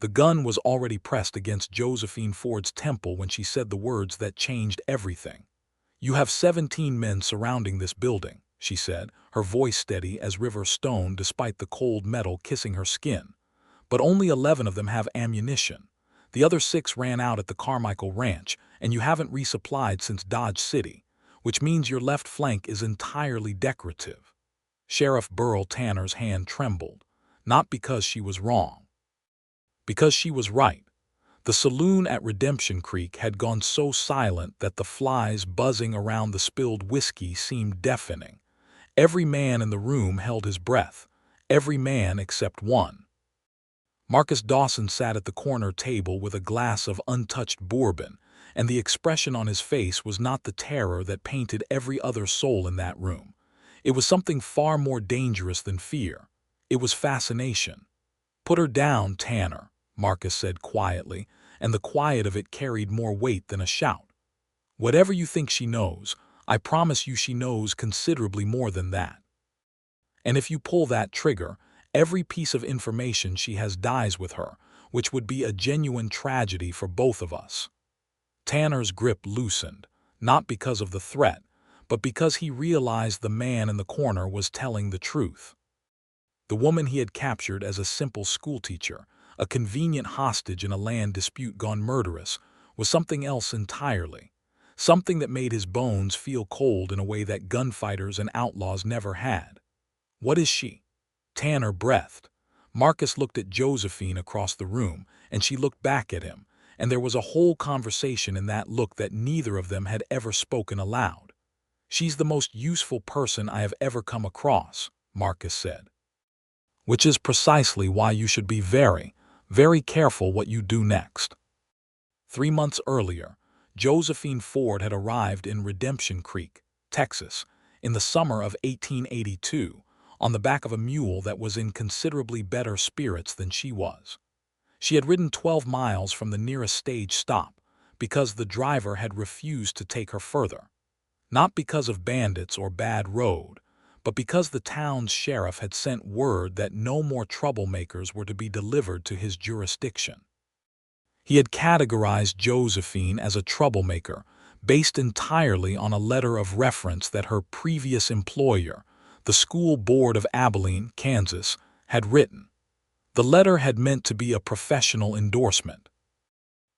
The gun was already pressed against Josephine Ford's temple when she said the words that changed everything. "You have 17 men surrounding this building," she said, her voice steady as river stone despite the cold metal kissing her skin. "But only 11 of them have ammunition. The other 6 ran out at the Carmichael Ranch, and you haven't resupplied since Dodge City, which means your left flank is entirely decorative." Sheriff Burl Tanner's hand trembled, not because she was wrong, because she was right. The saloon at Redemption Creek had gone so silent that the flies buzzing around the spilled whiskey seemed deafening. Every man in the room held his breath, every man except one. Marcus Dawson sat at the corner table with a glass of untouched bourbon, and the expression on his face was not the terror that painted every other soul in that room. It was something far more dangerous than fear. It was fascination. "Put her down, Tanner," Marcus said quietly, and the quiet of it carried more weight than a shout. "Whatever you think she knows, I promise you she knows considerably more than that. And if you pull that trigger, every piece of information she has dies with her, which would be a genuine tragedy for both of us." Tanner's grip loosened, not because of the threat, but because he realized the man in the corner was telling the truth. The woman he had captured as a simple schoolteacher, a convenient hostage in a land dispute gone murderous, was something else entirely, something that made his bones feel cold in a way that gunfighters and outlaws never had. "What is she?" Tanner breathed. Marcus looked at Josephine across the room, and she looked back at him, and there was a whole conversation in that look that neither of them had ever spoken aloud. "She's the most useful person I have ever come across," Marcus said. "Which is precisely why you should be very, very careful what you do next." 3 months earlier, Josephine Ford had arrived in Redemption Creek, Texas, in the summer of 1882, on the back of a mule that was in considerably better spirits than she was. She had ridden 12 miles from the nearest stage stop because the driver had refused to take her further. Not because of bandits or bad road, but because the town's sheriff had sent word that no more troublemakers were to be delivered to his jurisdiction. He had categorized Josephine as a troublemaker based entirely on a letter of reference that her previous employer, the School Board of Abilene, Kansas, had written. The letter had meant to be a professional endorsement.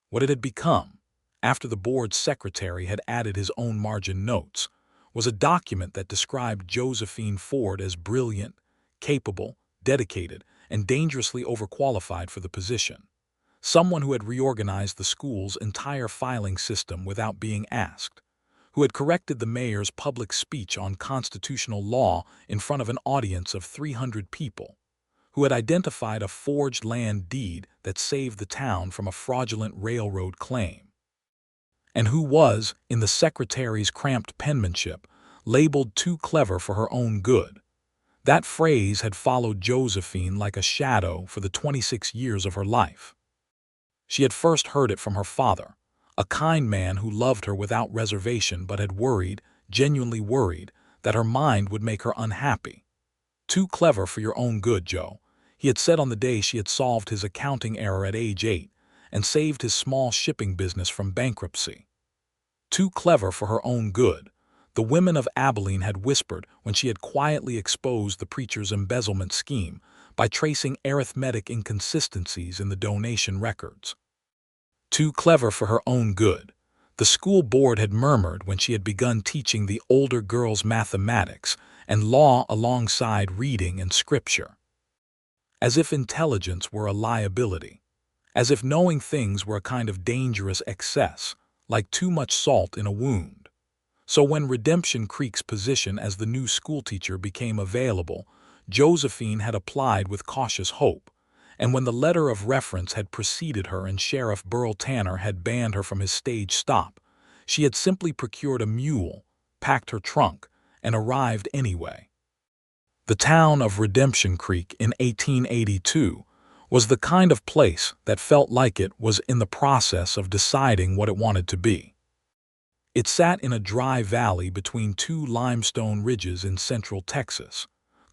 What it had become, after the board's secretary had added his own margin notes, was a document that described Josephine Ford as brilliant, capable, dedicated, and dangerously overqualified for the position. Someone who had reorganized the school's entire filing system without being asked, who had corrected the mayor's public speech on constitutional law in front of an audience of 300 people, who had identified a forged land deed that saved the town from a fraudulent railroad claim, and who was, in the secretary's cramped penmanship, labeled too clever for her own good. That phrase had followed Josephine like a shadow for the 26 years of her life. She had first heard it from her father, a kind man who loved her without reservation but had worried, genuinely worried, that her mind would make her unhappy. "Too clever for your own good, Joe," he had said on the day she had solved his accounting error at age 8 and saved his small shipping business from bankruptcy. "Too clever for her own good," the women of Abilene had whispered when she had quietly exposed the preacher's embezzlement scheme by tracing arithmetic inconsistencies in the donation records. "Too clever for her own good," the school board had murmured when she had begun teaching the older girls mathematics and law alongside reading and scripture. As if intelligence were a liability, as if knowing things were a kind of dangerous excess, like too much salt in a wound. So when Redemption Creek's position as the new schoolteacher became available, Josephine had applied with cautious hope, and when the letter of reference had preceded her and Sheriff Burl Tanner had banned her from his stage stop, she had simply procured a mule, packed her trunk, and arrived anyway. The town of Redemption Creek in 1882 was the kind of place that felt like it was in the process of deciding what it wanted to be. It sat in a dry valley between 2 limestone ridges in central Texas,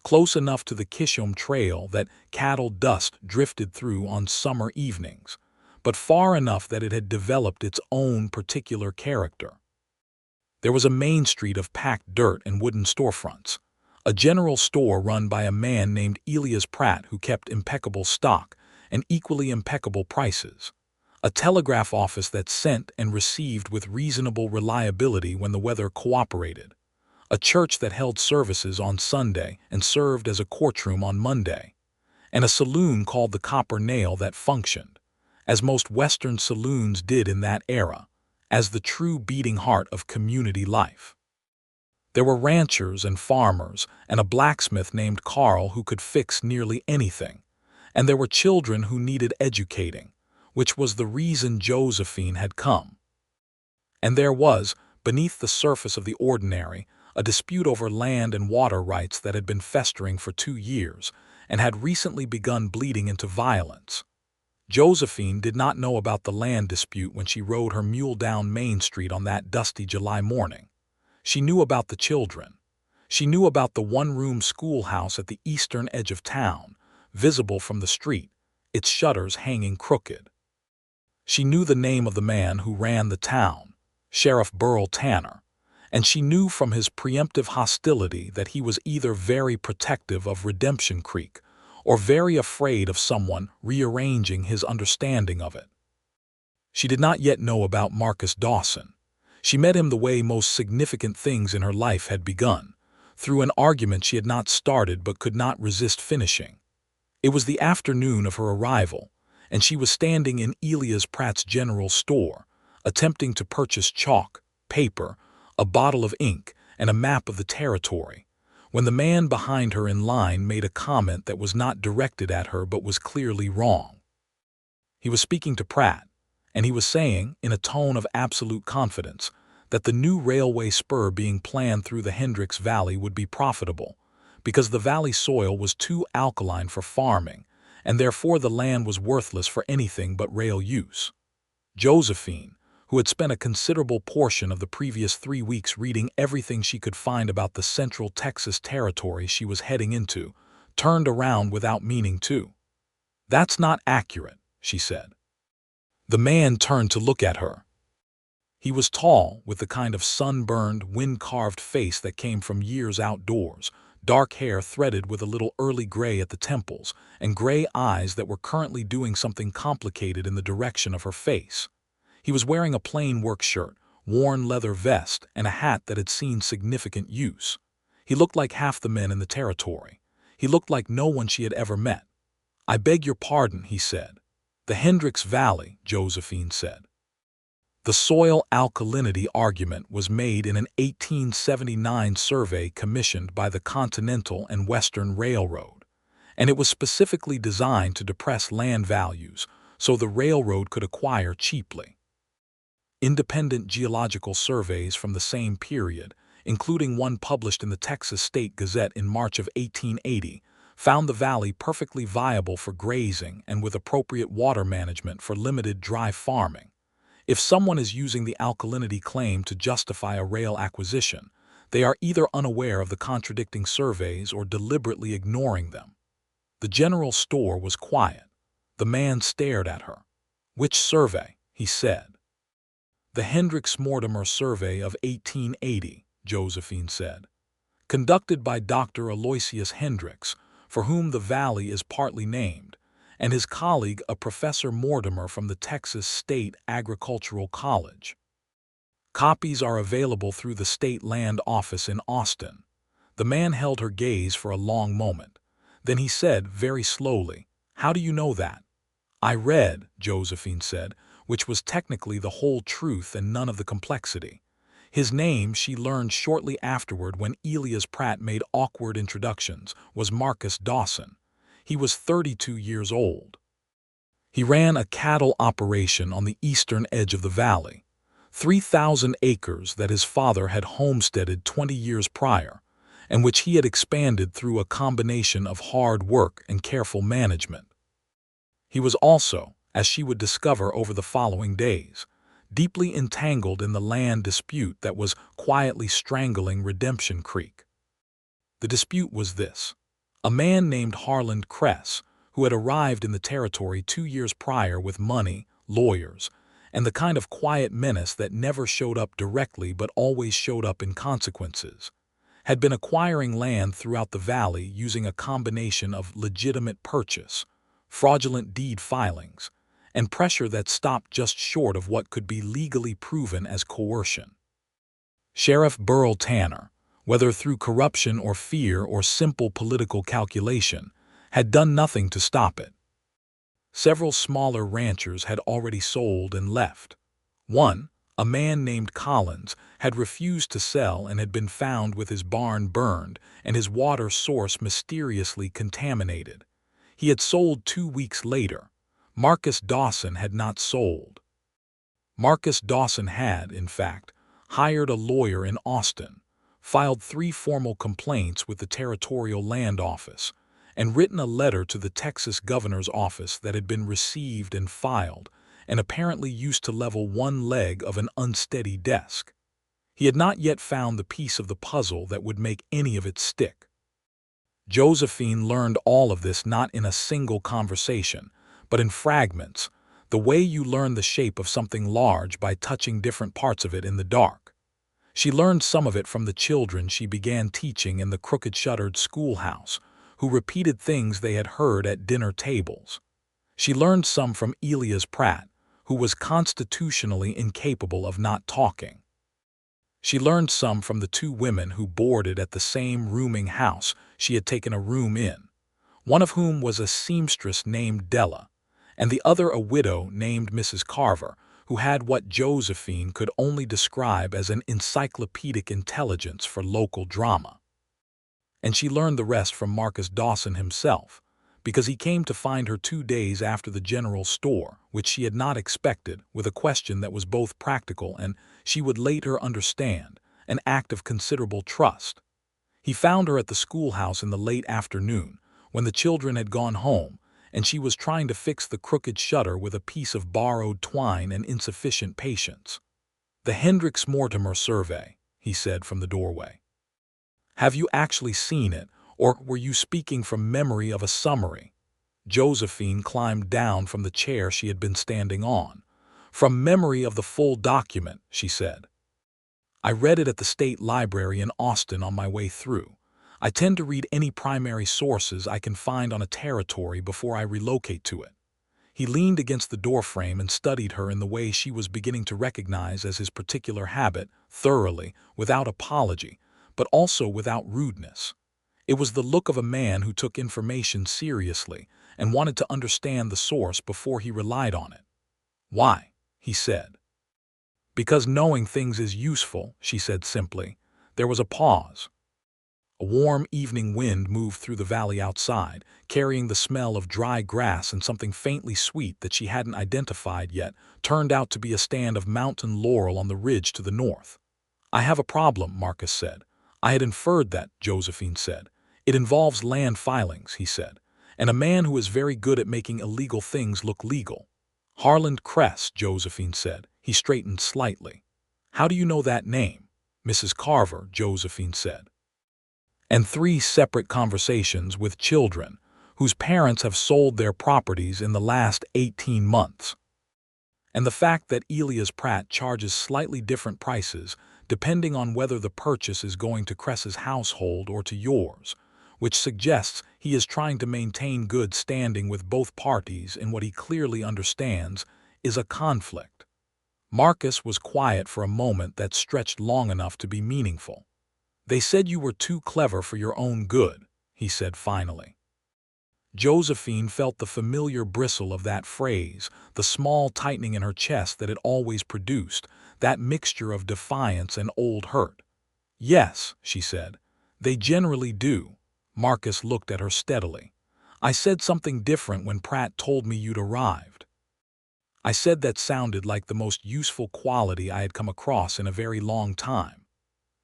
close enough to the Kishom Trail that cattle dust drifted through on summer evenings, but far enough that it had developed its own particular character. There was a main street of packed dirt and wooden storefronts, a general store run by a man named Elias Pratt who kept impeccable stock and equally impeccable prices, a telegraph office that sent and received with reasonable reliability when the weather cooperated, a church that held services on Sunday and served as a courtroom on Monday, and a saloon called the Copper Nail that functioned, as most Western saloons did in that era, as the true beating heart of community life. There were ranchers and farmers and a blacksmith named Carl who could fix nearly anything, and there were children who needed educating, which was the reason Josephine had come. And there was, beneath the surface of the ordinary, a dispute over land and water rights that had been festering for 2 years and had recently begun bleeding into violence. Josephine did not know about the land dispute when she rode her mule down Main Street on that dusty July morning. She knew about the children. She knew about the one-room schoolhouse at the eastern edge of town, visible from the street, its shutters hanging crooked. She knew the name of the man who ran the town, Sheriff Burl Tanner, and she knew from his preemptive hostility that he was either very protective of Redemption Creek or very afraid of someone rearranging his understanding of it. She did not yet know about Marcus Dawson. She met him the way most significant things in her life had begun, through an argument she had not started but could not resist finishing. It was the afternoon of her arrival, and she was standing in Elias Pratt's general store, attempting to purchase chalk, paper, a bottle of ink, and a map of the territory, when the man behind her in line made a comment that was not directed at her but was clearly wrong. He was speaking to Pratt, and he was saying, in a tone of absolute confidence, that the new railway spur being planned through the Hendricks Valley would be profitable, because the valley soil was too alkaline for farming, and therefore the land was worthless for anything but rail use. Josephine, who had spent a considerable portion of the previous 3 weeks reading everything she could find about the Central Texas territory she was heading into, turned around without meaning to. "That's not accurate," she said. The man turned to look at her. He was tall, with the kind of sunburned, wind-carved face that came from years outdoors, dark hair threaded with a little early gray at the temples, and gray eyes that were currently doing something complicated in the direction of her face. He was wearing a plain work shirt, worn leather vest, and a hat that had seen significant use. He looked like half the men in the territory. He looked like no one she had ever met. "I beg your pardon," he said. "The Hendricks Valley," Josephine said. The soil alkalinity argument was made in an 1879 survey commissioned by the Continental and Western Railroad, and it was specifically designed to depress land values so the railroad could acquire cheaply. Independent geological surveys from the same period, including one published in the Texas State Gazette in March of 1880, found the valley perfectly viable for grazing and with appropriate water management for limited dry farming. If someone is using the alkalinity claim to justify a rail acquisition, they are either unaware of the contradicting surveys or deliberately ignoring them. The general store was quiet. The man stared at her. "Which survey?" he said. "The Hendricks-Mortimer Survey of 1880, Josephine said. "Conducted by Dr. Aloysius Hendricks, for whom the valley is partly named, and his colleague, a Professor Mortimer from the Texas State Agricultural College. Copies are available through the State Land Office in Austin." The man held her gaze for a long moment. Then he said, very slowly, "How do you know that?" "I read," Josephine said, which was technically the whole truth and none of the complexity. His name, she learned shortly afterward when Elias Pratt made awkward introductions, was Marcus Dawson. He was 32 years old. He ran a cattle operation on the eastern edge of the valley, 3,000 acres that his father had homesteaded 20 years prior, and which he had expanded through a combination of hard work and careful management. He was also, as she would discover over the following days, deeply entangled in the land dispute that was quietly strangling Redemption Creek. The dispute was this. A man named Harland Kress, who had arrived in the territory 2 years prior with money, lawyers, and the kind of quiet menace that never showed up directly but always showed up in consequences, had been acquiring land throughout the valley using a combination of legitimate purchase, fraudulent deed filings, and pressure that stopped just short of what could be legally proven as coercion. Sheriff Burl Tanner, whether through corruption or fear or simple political calculation, had done nothing to stop it. Several smaller ranchers had already sold and left. One, a man named Collins, had refused to sell and had been found with his barn burned and his water source mysteriously contaminated. He had sold 2 weeks later. Marcus Dawson had not sold. Marcus Dawson had, in fact, hired a lawyer in Austin, filed 3 formal complaints with the Territorial Land Office, and written a letter to the Texas governor's office that had been received and filed, and apparently used to level one leg of an unsteady desk. He had not yet found the piece of the puzzle that would make any of it stick. Josephine learned all of this not in a single conversation, but in fragments, the way you learn the shape of something large by touching different parts of it in the dark. She learned some of it from the children she began teaching in the crooked-shuttered schoolhouse, who repeated things they had heard at dinner tables. She learned some from Elias Pratt, who was constitutionally incapable of not talking. She learned some from the 2 women who boarded at the same rooming house she had taken a room in, one of whom was a seamstress named Della, and the other a widow named Mrs. Carver, who had what Josephine could only describe as an encyclopedic intelligence for local drama. And she learned the rest from Marcus Dawson himself, because he came to find her 2 days after the general store, which she had not expected, with a question that was both practical and, she would later understand, an act of considerable trust. He found her at the schoolhouse in the late afternoon, when the children had gone home, and she was trying to fix the crooked shutter with a piece of borrowed twine and insufficient patience. "The Hendricks Mortimer survey," he said from the doorway. "Have you actually seen it, or were you speaking from memory of a summary?" Josephine climbed down from the chair she had been standing on. "From memory of the full document," she said. "I read it at the State Library in Austin on my way through. I tend to read any primary sources I can find on a territory before I relocate to it." He leaned against the doorframe and studied her in the way she was beginning to recognize as his particular habit, thoroughly, without apology, but also without rudeness. It was the look of a man who took information seriously and wanted to understand the source before he relied on it. "Why?" he said. "Because knowing things is useful," she said simply. There was a pause. A warm evening wind moved through the valley outside, carrying the smell of dry grass and something faintly sweet that she hadn't identified yet, turned out to be a stand of mountain laurel on the ridge to the north. "I have a problem," Marcus said. "I had inferred that," Josephine said. "It involves land filings," he said, "and a man who is very good at making illegal things look legal." "Harland Kress," Josephine said. He straightened slightly. "How do you know that name?" "Mrs. Carver," Josephine said. "And 3 separate conversations with children, whose parents have sold their properties in the last 18 months. And the fact that Elias Pratt charges slightly different prices depending on whether the purchase is going to Kress's household or to yours, which suggests he is trying to maintain good standing with both parties in what he clearly understands is a conflict." Marcus was quiet for a moment that stretched long enough to be meaningful. "They said you were too clever for your own good," he said finally. Josephine felt the familiar bristle of that phrase, the small tightening in her chest that it always produced, that mixture of defiance and old hurt. "Yes," she said, "they generally do." Marcus looked at her steadily. "I said something different when Pratt told me you'd arrived. I said that sounded like the most useful quality I had come across in a very long time."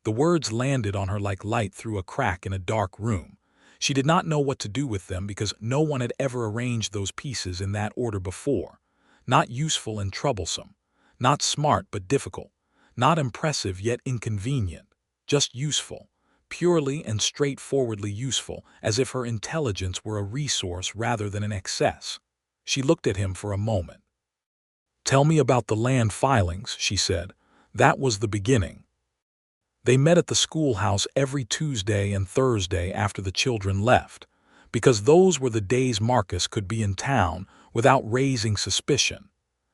The words landed on her like light through a crack in a dark room. She did not know what to do with them because no one had ever arranged those pieces in that order before. Not useful and troublesome. Not smart but difficult. Not impressive yet inconvenient. Just useful. purely and straightforwardly useful, as if her intelligence were a resource rather than an excess. She looked at him for a moment. "Tell me about the land filings," she said. "That was the beginning." They met at the schoolhouse every Tuesday and Thursday after the children left, because those were the days Marcus could be in town without raising suspicion,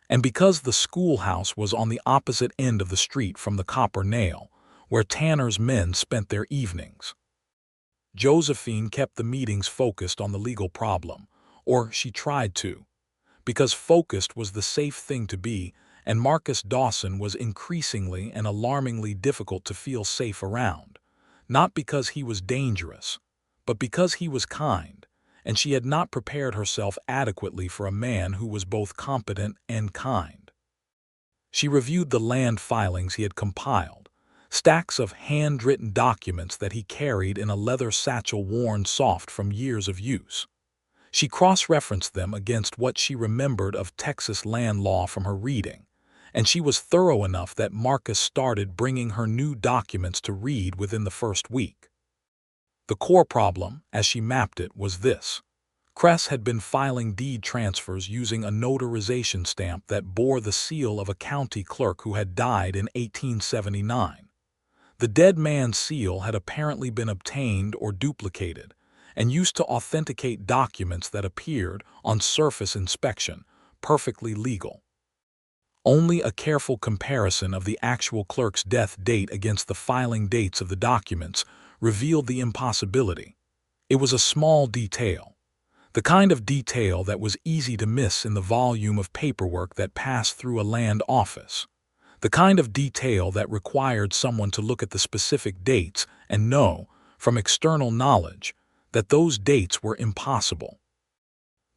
and because the schoolhouse was on the opposite end of the street from the Copper Nail, where Tanner's men spent their evenings. Josephine kept the meetings focused on the legal problem, or she tried to, because focused was the safe thing to be, and Marcus Dawson was increasingly and alarmingly difficult to feel safe around, not because he was dangerous, but because he was kind, and she had not prepared herself adequately for a man who was both competent and kind. She reviewed the land filings he had compiled, stacks of handwritten documents that he carried in a leather satchel worn soft from years of use. She cross-referenced them against what she remembered of Texas land law from her reading, and she was thorough enough that Marcus started bringing her new documents to read within the first week. The core problem, as she mapped it, was this. Cress had been filing deed transfers using a notarization stamp that bore the seal of a county clerk who had died in 1879. The dead man's seal had apparently been obtained or duplicated, and used to authenticate documents that appeared, on surface inspection, perfectly legal. Only a careful comparison of the actual clerk's death date against the filing dates of the documents revealed the impossibility. It was a small detail, the kind of detail that was easy to miss in the volume of paperwork that passed through a land office, the kind of detail that required someone to look at the specific dates and know, from external knowledge, that those dates were impossible.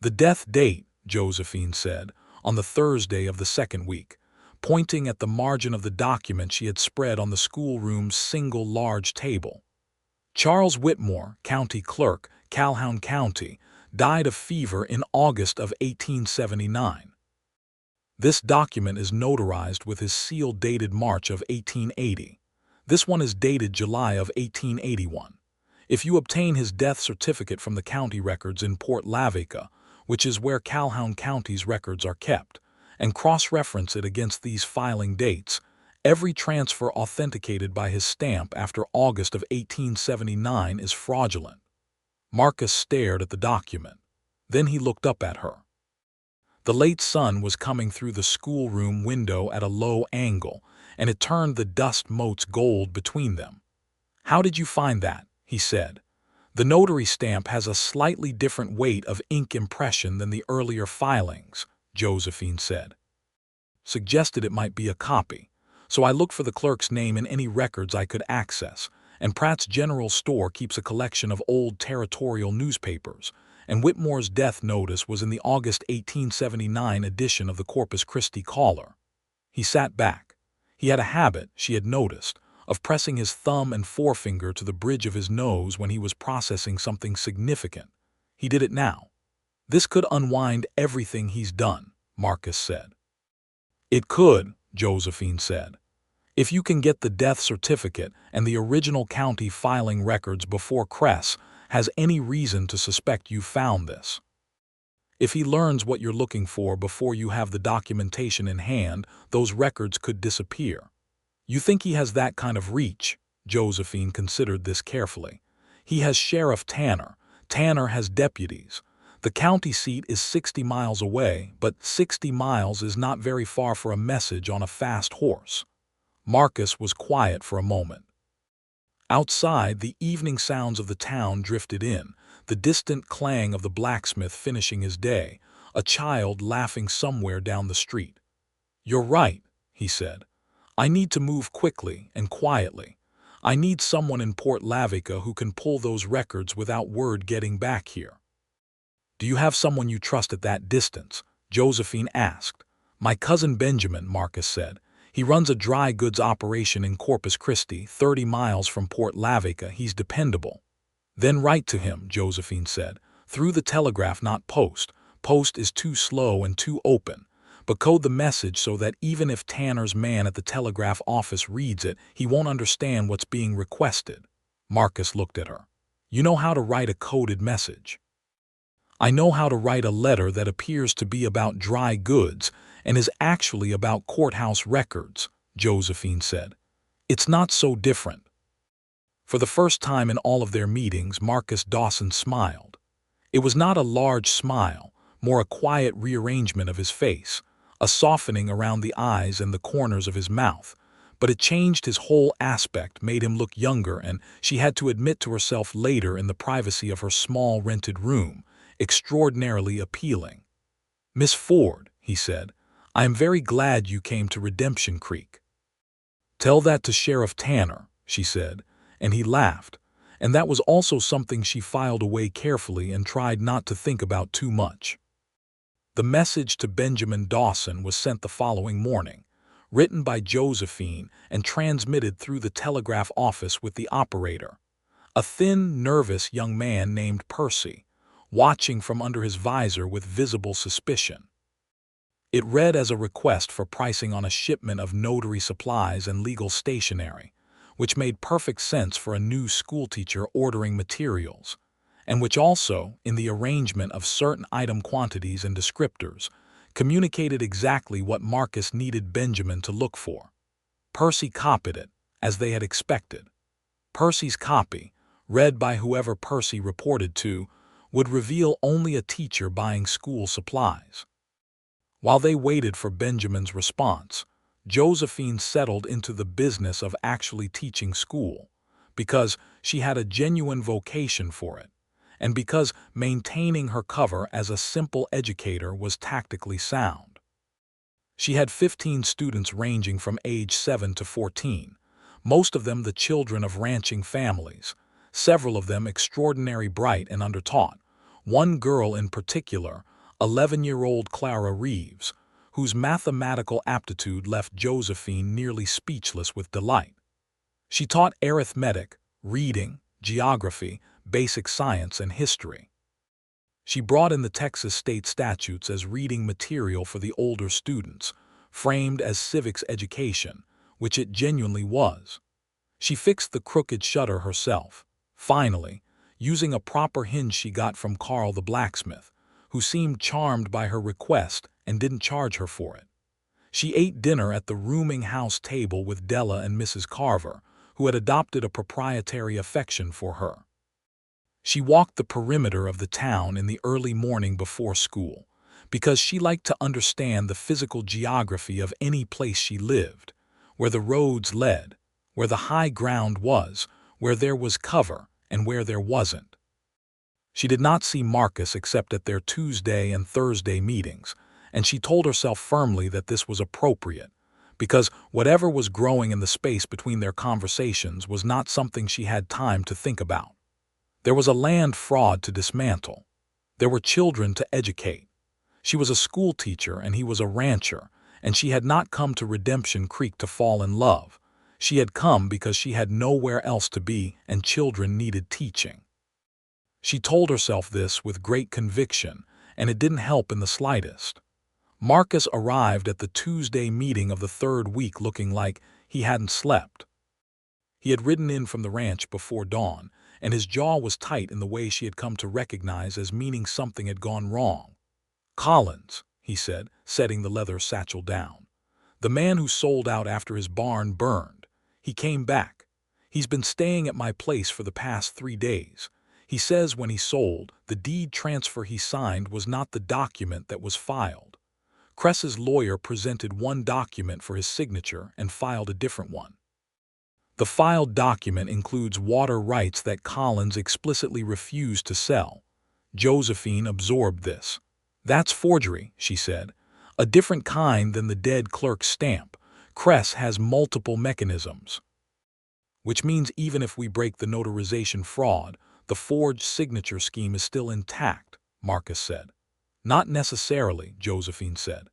"The death date," Josephine said, on the Thursday of the second week, pointing at the margin of the document she had spread on the schoolroom's single large table. "Charles Whitmore, county clerk, Calhoun County, died of fever in August of 1879. This document is notarized with his seal dated March of 1880. This one is dated July of 1881. If you obtain his death certificate from the county records in Port Lavaca, which is where Calhoun County's records are kept, and cross-reference it against these filing dates, every transfer authenticated by his stamp after August of 1879 is fraudulent." Marcus stared at the document. Then he looked up at her. The late sun was coming through the schoolroom window at a low angle, and it turned the dust motes gold between them. "How did you find that?" he said. "The notary stamp has a slightly different weight of ink impression than the earlier filings," Josephine said. "Suggested it might be a copy, so I looked for the clerk's name in any records I could access, and Pratt's General Store keeps a collection of old territorial newspapers, and Whitmore's death notice was in the August 1879 edition of the Corpus Christi Caller." He sat back. He had a habit, she had noticed, of pressing his thumb and forefinger to the bridge of his nose when he was processing something significant. He did it now. "This could unwind everything he's done," Marcus said. "It could," Josephine said. "If you can get the death certificate and the original county filing records before Cress has any reason to suspect you found this. If he learns what you're looking for before you have the documentation in hand, those records could disappear. You think he has that kind of reach?" Josephine considered this carefully. "He has Sheriff Tanner. Tanner has deputies. The county seat is 60 miles away, but 60 miles is not very far for a message on a fast horse." Marcus was quiet for a moment. Outside, the evening sounds of the town drifted in, the distant clang of the blacksmith finishing his day, a child laughing somewhere down the street. "You're right," he said. "I need to move quickly and quietly. I need someone in Port Lavaca who can pull those records without word getting back here." "Do you have someone you trust at that distance?" Josephine asked. "My cousin Benjamin," Marcus said. "He runs a dry goods operation in Corpus Christi, 30 miles from Port Lavaca. He's dependable." "Then write to him," Josephine said. "Through the telegraph, not post. Post is too slow and too open. But code the message so that even if Tanner's man at the telegraph office reads it, he won't understand what's being requested." Marcus looked at her. "You know how to write a coded message." "I know how to write a letter that appears to be about dry goods and is actually about courthouse records," Josephine said. "It's not so different." For the first time in all of their meetings, Marcus Dawson smiled. It was not a large smile, more a quiet rearrangement of his face, a softening around the eyes and the corners of his mouth. But it changed his whole aspect, made him look younger, and she had to admit to herself later in the privacy of her small rented room, extraordinarily appealing. "Miss Ford," he said, "I am very glad you came to Redemption Creek." "Tell that to Sheriff Tanner," she said, and he laughed, and that was also something she filed away carefully and tried not to think about too much. The message to Benjamin Dawson was sent the following morning, written by Josephine and transmitted through the telegraph office with the operator, a thin, nervous young man named Percy, watching from under his visor with visible suspicion. It read as a request for pricing on a shipment of notary supplies and legal stationery, which made perfect sense for a new schoolteacher ordering materials, and which also, in the arrangement of certain item quantities and descriptors, communicated exactly what Marcus needed Benjamin to look for. Percy copied it, as they had expected. Percy's copy, read by whoever Percy reported to, would reveal only a teacher buying school supplies. While they waited for Benjamin's response, Josephine settled into the business of actually teaching school, because she had a genuine vocation for it, and because maintaining her cover as a simple educator was tactically sound. She had 15 students ranging from age 7 to 14, most of them the children of ranching families, several of them extraordinarily bright and undertaught, one girl in particular, 11-year-old Clara Reeves, whose mathematical aptitude left Josephine nearly speechless with delight. She taught arithmetic, reading, geography, basic science, and history. She brought in the Texas state statutes as reading material for the older students, framed as civics education, which it genuinely was. She fixed the crooked shutter herself, finally, using a proper hinge she got from Carl the blacksmith, who seemed charmed by her request and didn't charge her for it. She ate dinner at the rooming house table with Della and Mrs. Carver, who had adopted a proprietary affection for her. She walked the perimeter of the town in the early morning before school, because she liked to understand the physical geography of any place she lived, where the roads led, where the high ground was, where there was cover, and where there wasn't. She did not see Marcus except at their Tuesday and Thursday meetings, and she told herself firmly that this was appropriate, because whatever was growing in the space between their conversations was not something she had time to think about. There was a land fraud to dismantle. There were children to educate. She was a school teacher and he was a rancher, and she had not come to Redemption Creek to fall in love. She had come because she had nowhere else to be and children needed teaching. She told herself this with great conviction, and it didn't help in the slightest. Marcus arrived at the Tuesday meeting of the third week looking like he hadn't slept. He had ridden in from the ranch before dawn, and his jaw was tight in the way she had come to recognize as meaning something had gone wrong. "Collins," he said, setting the leather satchel down. "The man who sold out after his barn burned. He came back. He's been staying at my place for the past 3 days. He says when he sold, the deed transfer he signed was not the document that was filed. Cress's lawyer presented one document for his signature and filed a different one. The filed document includes water rights that Collins explicitly refused to sell." Josephine absorbed this. "That's forgery," she said. "A different kind than the dead clerk's stamp. Cress has multiple mechanisms." "Which means even if we break the notarization fraud, the forged signature scheme is still intact," Marcus said. "Not necessarily," Josephine said.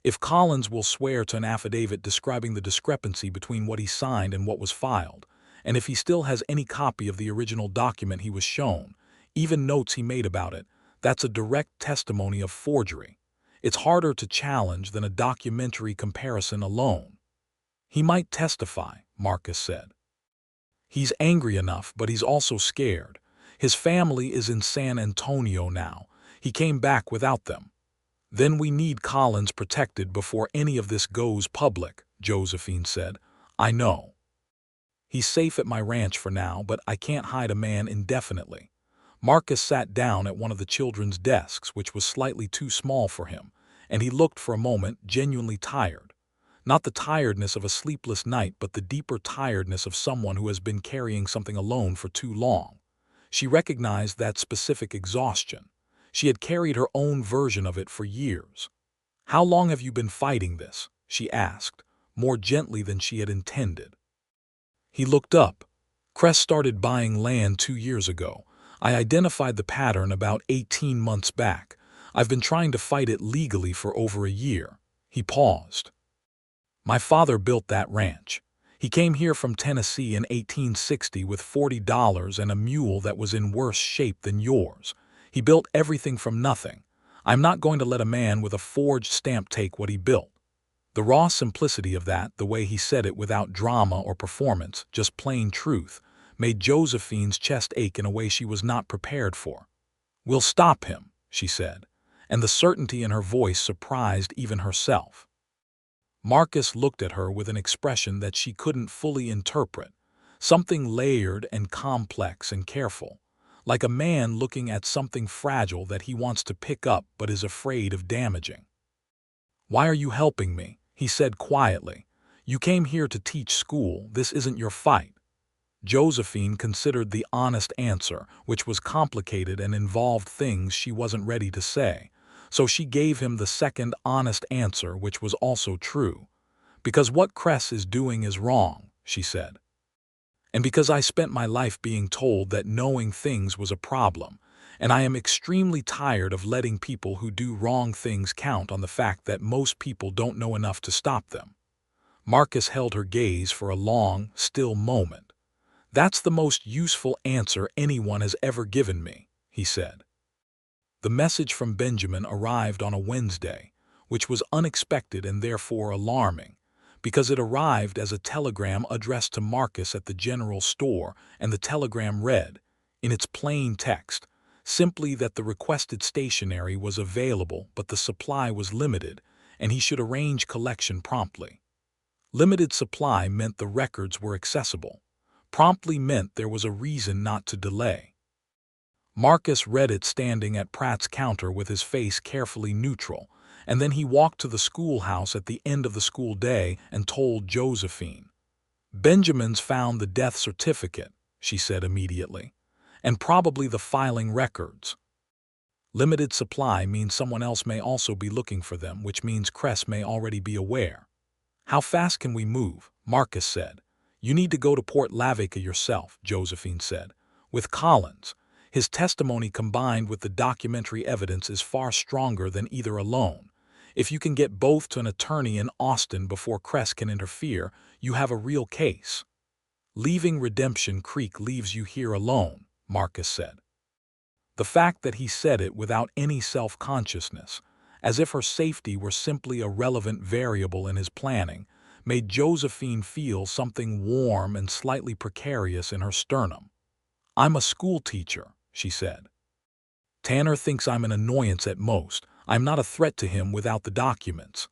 "If Collins will swear to an affidavit describing the discrepancy between what he signed and what was filed, and if he still has any copy of the original document he was shown, even notes he made about it, that's a direct testimony of forgery. It's harder to challenge than a documentary comparison alone." "He might testify," Marcus said. He's angry enough, but he's also scared. His family is in San Antonio now. He came back without them. Then we need Collins protected before any of this goes public, Josephine said. I know. He's safe at my ranch for now, but I can't hide a man indefinitely. Marcus sat down at one of the children's desks, which was slightly too small for him, and he looked for a moment genuinely tired. Not the tiredness of a sleepless night, but the deeper tiredness of someone who has been carrying something alone for too long. She recognized that specific exhaustion. She had carried her own version of it for years. How long have you been fighting this? She asked, more gently than she had intended. He looked up. Cress started buying land 2 years ago. I identified the pattern about 18 months back. I've been trying to fight it legally for over a year. He paused. My father built that ranch. He came here from Tennessee in 1860 with $40 and a mule that was in worse shape than yours. He built everything from nothing. I'm not going to let a man with a forged stamp take what he built. The raw simplicity of that, the way he said it without drama or performance, just plain truth, made Josephine's chest ache in a way she was not prepared for. We'll stop him, she said, and the certainty in her voice surprised even herself. Marcus looked at her with an expression that she couldn't fully interpret, something layered and complex and careful, like a man looking at something fragile that he wants to pick up but is afraid of damaging. Why are you helping me? He said quietly. You came here to teach school. This isn't your fight. Josephine considered the honest answer, which was complicated and involved things she wasn't ready to say. So she gave him the second honest answer, which was also true. Because what Cress is doing is wrong, she said. And because I spent my life being told that knowing things was a problem, and I am extremely tired of letting people who do wrong things count on the fact that most people don't know enough to stop them. Marcus held her gaze for a long, still moment. That's the most useful answer anyone has ever given me, he said. The message from Benjamin arrived on a Wednesday, which was unexpected and therefore alarming, because it arrived as a telegram addressed to Marcus at the general store, and the telegram read, in its plain text, simply that the requested stationery was available but the supply was limited, and he should arrange collection promptly. Limited supply meant the records were accessible. Promptly meant there was a reason not to delay. Marcus read it standing at Pratt's counter with his face carefully neutral, and then he walked to the schoolhouse at the end of the school day and told Josephine. Benjamin's found the death certificate, she said immediately, and probably the filing records. Limited supply means someone else may also be looking for them, which means Cress may already be aware. How fast can we move? Marcus said. You need to go to Port Lavaca yourself, Josephine said. With Collins, his testimony combined with the documentary evidence is far stronger than either alone. If you can get both to an attorney in Austin before Cress can interfere, you have a real case. Leaving Redemption Creek leaves you here alone, Marcus said. The fact that he said it without any self-consciousness, as if her safety were simply a relevant variable in his planning, made Josephine feel something warm and slightly precarious in her sternum. I'm a school teacher, she said. Tanner thinks I'm an annoyance at most. I'm not a threat to him without the documents.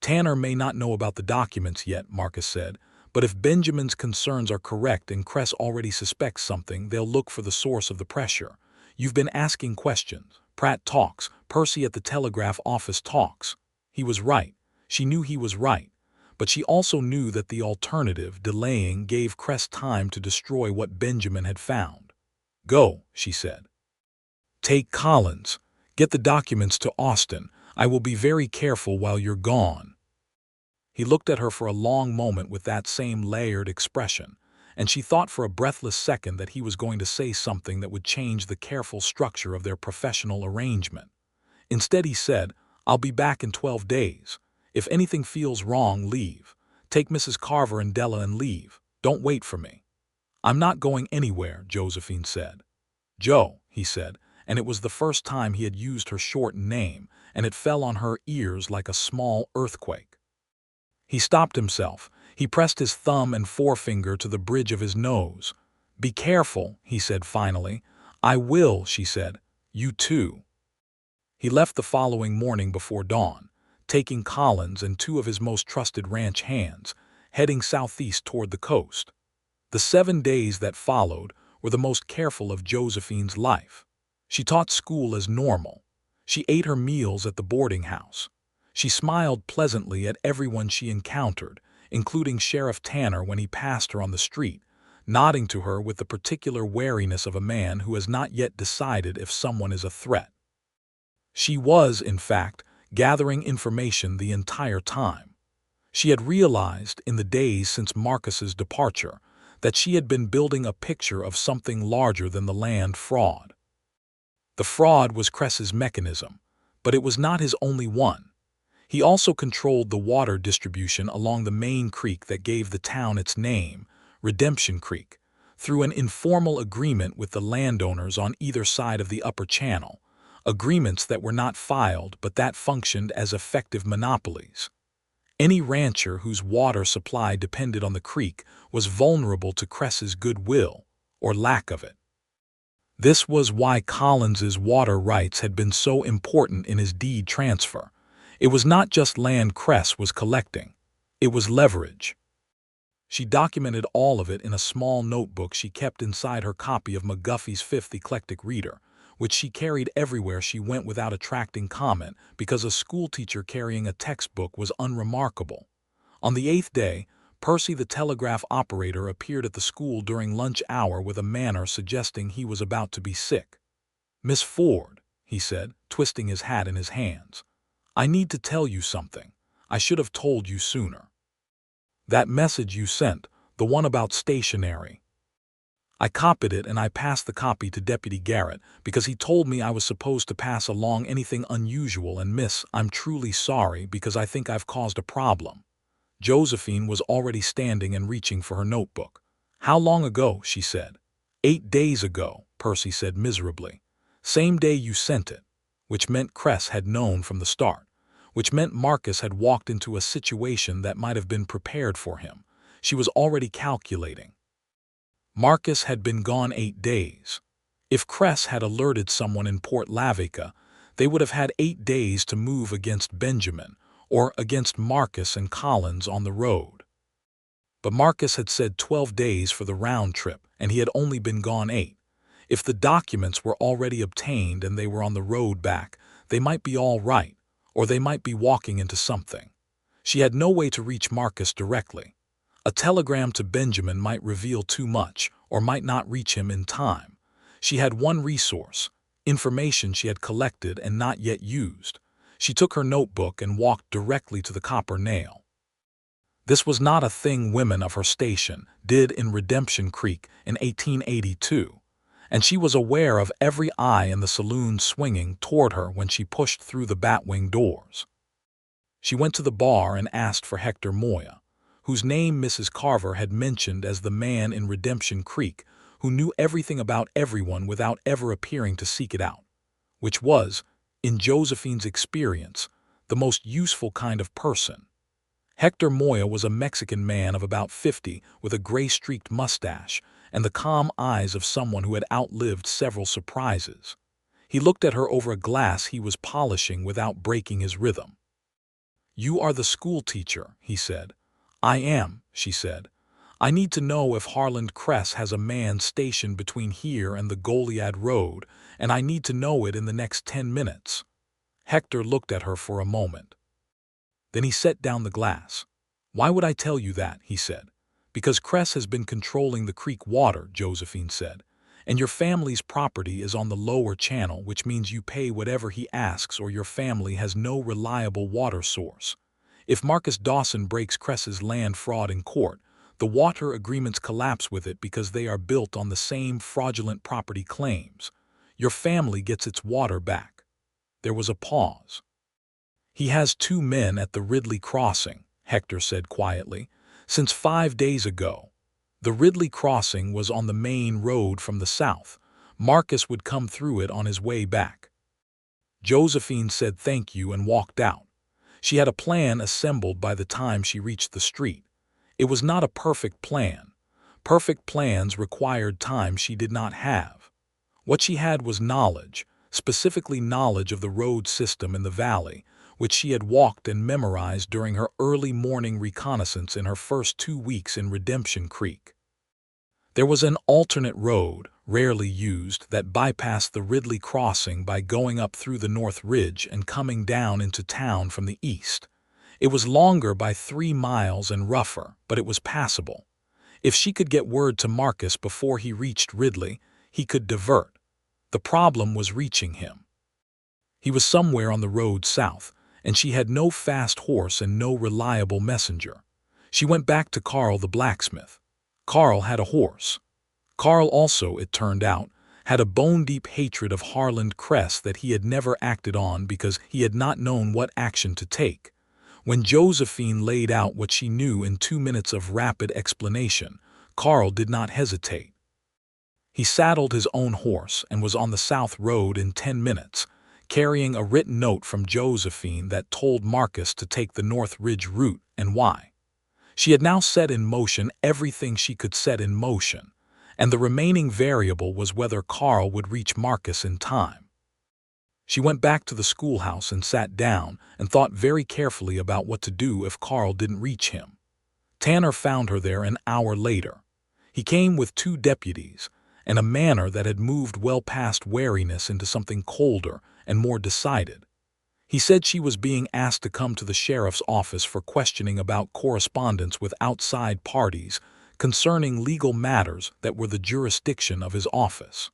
Tanner may not know about the documents yet, Marcus said, but if Benjamin's concerns are correct and Cress already suspects something, they'll look for the source of the pressure. You've been asking questions. Pratt talks. Percy at the telegraph office talks. He was right. She knew he was right. But she also knew that the alternative, delaying, gave Cress time to destroy what Benjamin had found. Go, she said. Take Collins. Get the documents to Austin. I will be very careful while you're gone. He looked at her for a long moment with that same layered expression, and she thought for a breathless second that he was going to say something that would change the careful structure of their professional arrangement. Instead he said, I'll be back in 12 days. If anything feels wrong, leave. Take Mrs. Carver and Della and leave. Don't wait for me. I'm not going anywhere, Josephine said. Joe, he said, and it was the first time he had used her shortened name, and it fell on her ears like a small earthquake. He stopped himself. He pressed his thumb and forefinger to the bridge of his nose. "Be careful," he said finally. "I will," she said. "You too." He left the following morning before dawn, taking Collins and two of his most trusted ranch hands, heading southeast toward the coast. The 7 days that followed were the most careful of Josephine's life. She taught school as normal. She ate her meals at the boarding house. She smiled pleasantly at everyone she encountered, including Sheriff Tanner when he passed her on the street, nodding to her with the particular wariness of a man who has not yet decided if someone is a threat. She was, in fact, gathering information the entire time. She had realized, in the days since Marcus's departure, that she had been building a picture of something larger than the land fraud. The fraud was Cress's mechanism, but it was not his only one. He also controlled the water distribution along the main creek that gave the town its name, Redemption Creek, through an informal agreement with the landowners on either side of the upper channel, agreements that were not filed but that functioned as effective monopolies. Any rancher whose water supply depended on the creek was vulnerable to Cress's goodwill, or lack of it. This was why Collins's water rights had been so important in his deed transfer. It was not just land Cress was collecting. It was leverage. She documented all of it in a small notebook she kept inside her copy of McGuffey's Fifth Eclectic Reader, which she carried everywhere she went without attracting comment because a schoolteacher carrying a textbook was unremarkable. On the 8th day, Percy the telegraph operator appeared at the school during lunch hour with a manner suggesting he was about to be sick. "Miss Ford," he said, twisting his hat in his hands, "I need to tell you something. I should have told you sooner. That message you sent, the one about stationery. I copied it and I passed the copy to Deputy Garrett because he told me I was supposed to pass along anything unusual, and miss, I'm truly sorry because I think I've caused a problem." Josephine was already standing and reaching for her notebook. "How long ago?" she said. 8 days ago, Percy said miserably. "Same day you sent it," which meant Cress had known from the start, which meant Marcus had walked into a situation that might have been prepared for him. She was already calculating. Marcus had been gone 8 days. If Cress had alerted someone in Port Lavica, they would have had 8 days to move against Benjamin, or against Marcus and Collins on the road. But Marcus had said 12 days for the round trip, and he had only been gone 8. If the documents were already obtained and they were on the road back, they might be all right, or they might be walking into something. She had no way to reach Marcus directly. A telegram to Benjamin might reveal too much, or might not reach him in time. She had one resource, information she had collected and not yet used. She took her notebook and walked directly to the copper nail. This was not a thing women of her station did in Redemption Creek in 1882, and she was aware of every eye in the saloon swinging toward her when she pushed through the batwing doors. She went to the bar and asked for Hector Moya, whose name Mrs. Carver had mentioned as the man in Redemption Creek who knew everything about everyone without ever appearing to seek it out, which was, in Josephine's experience, the most useful kind of person. Hector Moya was a Mexican man of about 50 with a gray-streaked mustache and the calm eyes of someone who had outlived several surprises. He looked at her over a glass he was polishing without breaking his rhythm. "You are the school teacher," he said. "I am," she said. "I need to know if Harland Cress has a man stationed between here and the Goliad Road, and I need to know it in the next 10 minutes. Hector looked at her for a moment. Then he set down the glass. "Why would I tell you that?" he said. "Because Cress has been controlling the creek water," Josephine said, "and your family's property is on the lower channel, which means you pay whatever he asks or your family has no reliable water source. If Marcus Dawson breaks Cress's land fraud in court, the water agreements collapse with it because they are built on the same fraudulent property claims. Your family gets its water back." There was a pause. "He has 2 men at the Ridley Crossing," Hector said quietly, "since 5 days ago. The Ridley Crossing was on the main road from the south. Marcus would come through it on his way back." Josephine said thank you and walked out. She had a plan assembled by the time she reached the street. It was not a perfect plan. Perfect plans required time she did not have. What she had was knowledge, specifically knowledge of the road system in the valley, which she had walked and memorized during her early morning reconnaissance in her first 2 weeks in Redemption Creek. There was an alternate road, rarely used, that bypassed the Ridley crossing by going up through the North Ridge and coming down into town from the east. It was longer by 3 miles and rougher, but it was passable. If she could get word to Marcus before he reached Ridley, he could divert. The problem was reaching him. He was somewhere on the road south, and she had no fast horse and no reliable messenger. She went back to Carl the blacksmith. Carl had a horse. Carl also, it turned out, had a bone-deep hatred of Harland Cress that he had never acted on because he had not known what action to take. When Josephine laid out what she knew in 2 minutes of rapid explanation, Carl did not hesitate. He saddled his own horse and was on the south road in 10 minutes, carrying a written note from Josephine that told Marcus to take the North Ridge route and why. She had now set in motion everything she could set in motion, and the remaining variable was whether Carl would reach Marcus in time. She went back to the schoolhouse and sat down and thought very carefully about what to do if Carl didn't reach him. Tanner found her there an hour later. He came with 2 deputies, and a manner that had moved well past wariness into something colder and more decided. He said she was being asked to come to the sheriff's office for questioning about correspondence with outside parties concerning legal matters that were the jurisdiction of his office.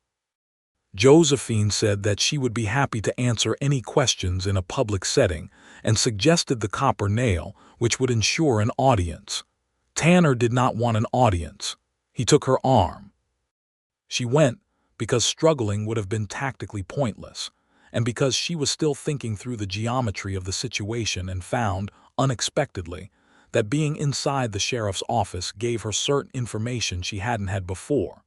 Josephine said that she would be happy to answer any questions in a public setting and suggested the copper nail, which would ensure an audience. Tanner did not want an audience. He took her arm. She went because struggling would have been tactically pointless, and because she was still thinking through the geometry of the situation and found, unexpectedly, that being inside the sheriff's office gave her certain information she hadn't had before,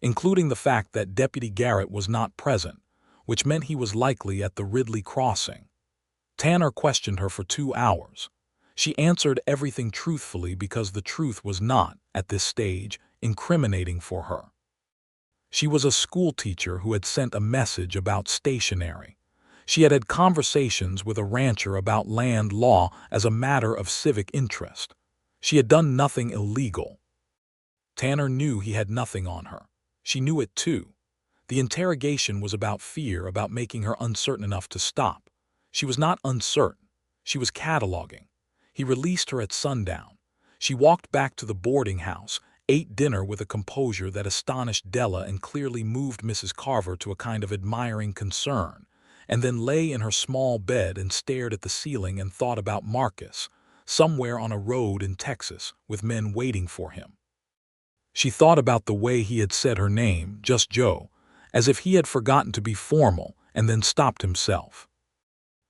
including the fact that Deputy Garrett was not present, which meant he was likely at the Ridley crossing. Tanner questioned her for 2 hours. She answered everything truthfully because the truth was not, at this stage, incriminating for her. She was a schoolteacher who had sent a message about stationery. She had had conversations with a rancher about land law as a matter of civic interest. She had done nothing illegal. Tanner knew he had nothing on her. She knew it too. The interrogation was about fear, about making her uncertain enough to stop. She was not uncertain. She was cataloging. He released her at sundown. She walked back to the boarding house, ate dinner with a composure that astonished Della and clearly moved Mrs. Carver to a kind of admiring concern, and then lay in her small bed and stared at the ceiling and thought about Marcus, somewhere on a road in Texas, with men waiting for him. She thought about the way he had said her name, just Joe, as if he had forgotten to be formal and then stopped himself.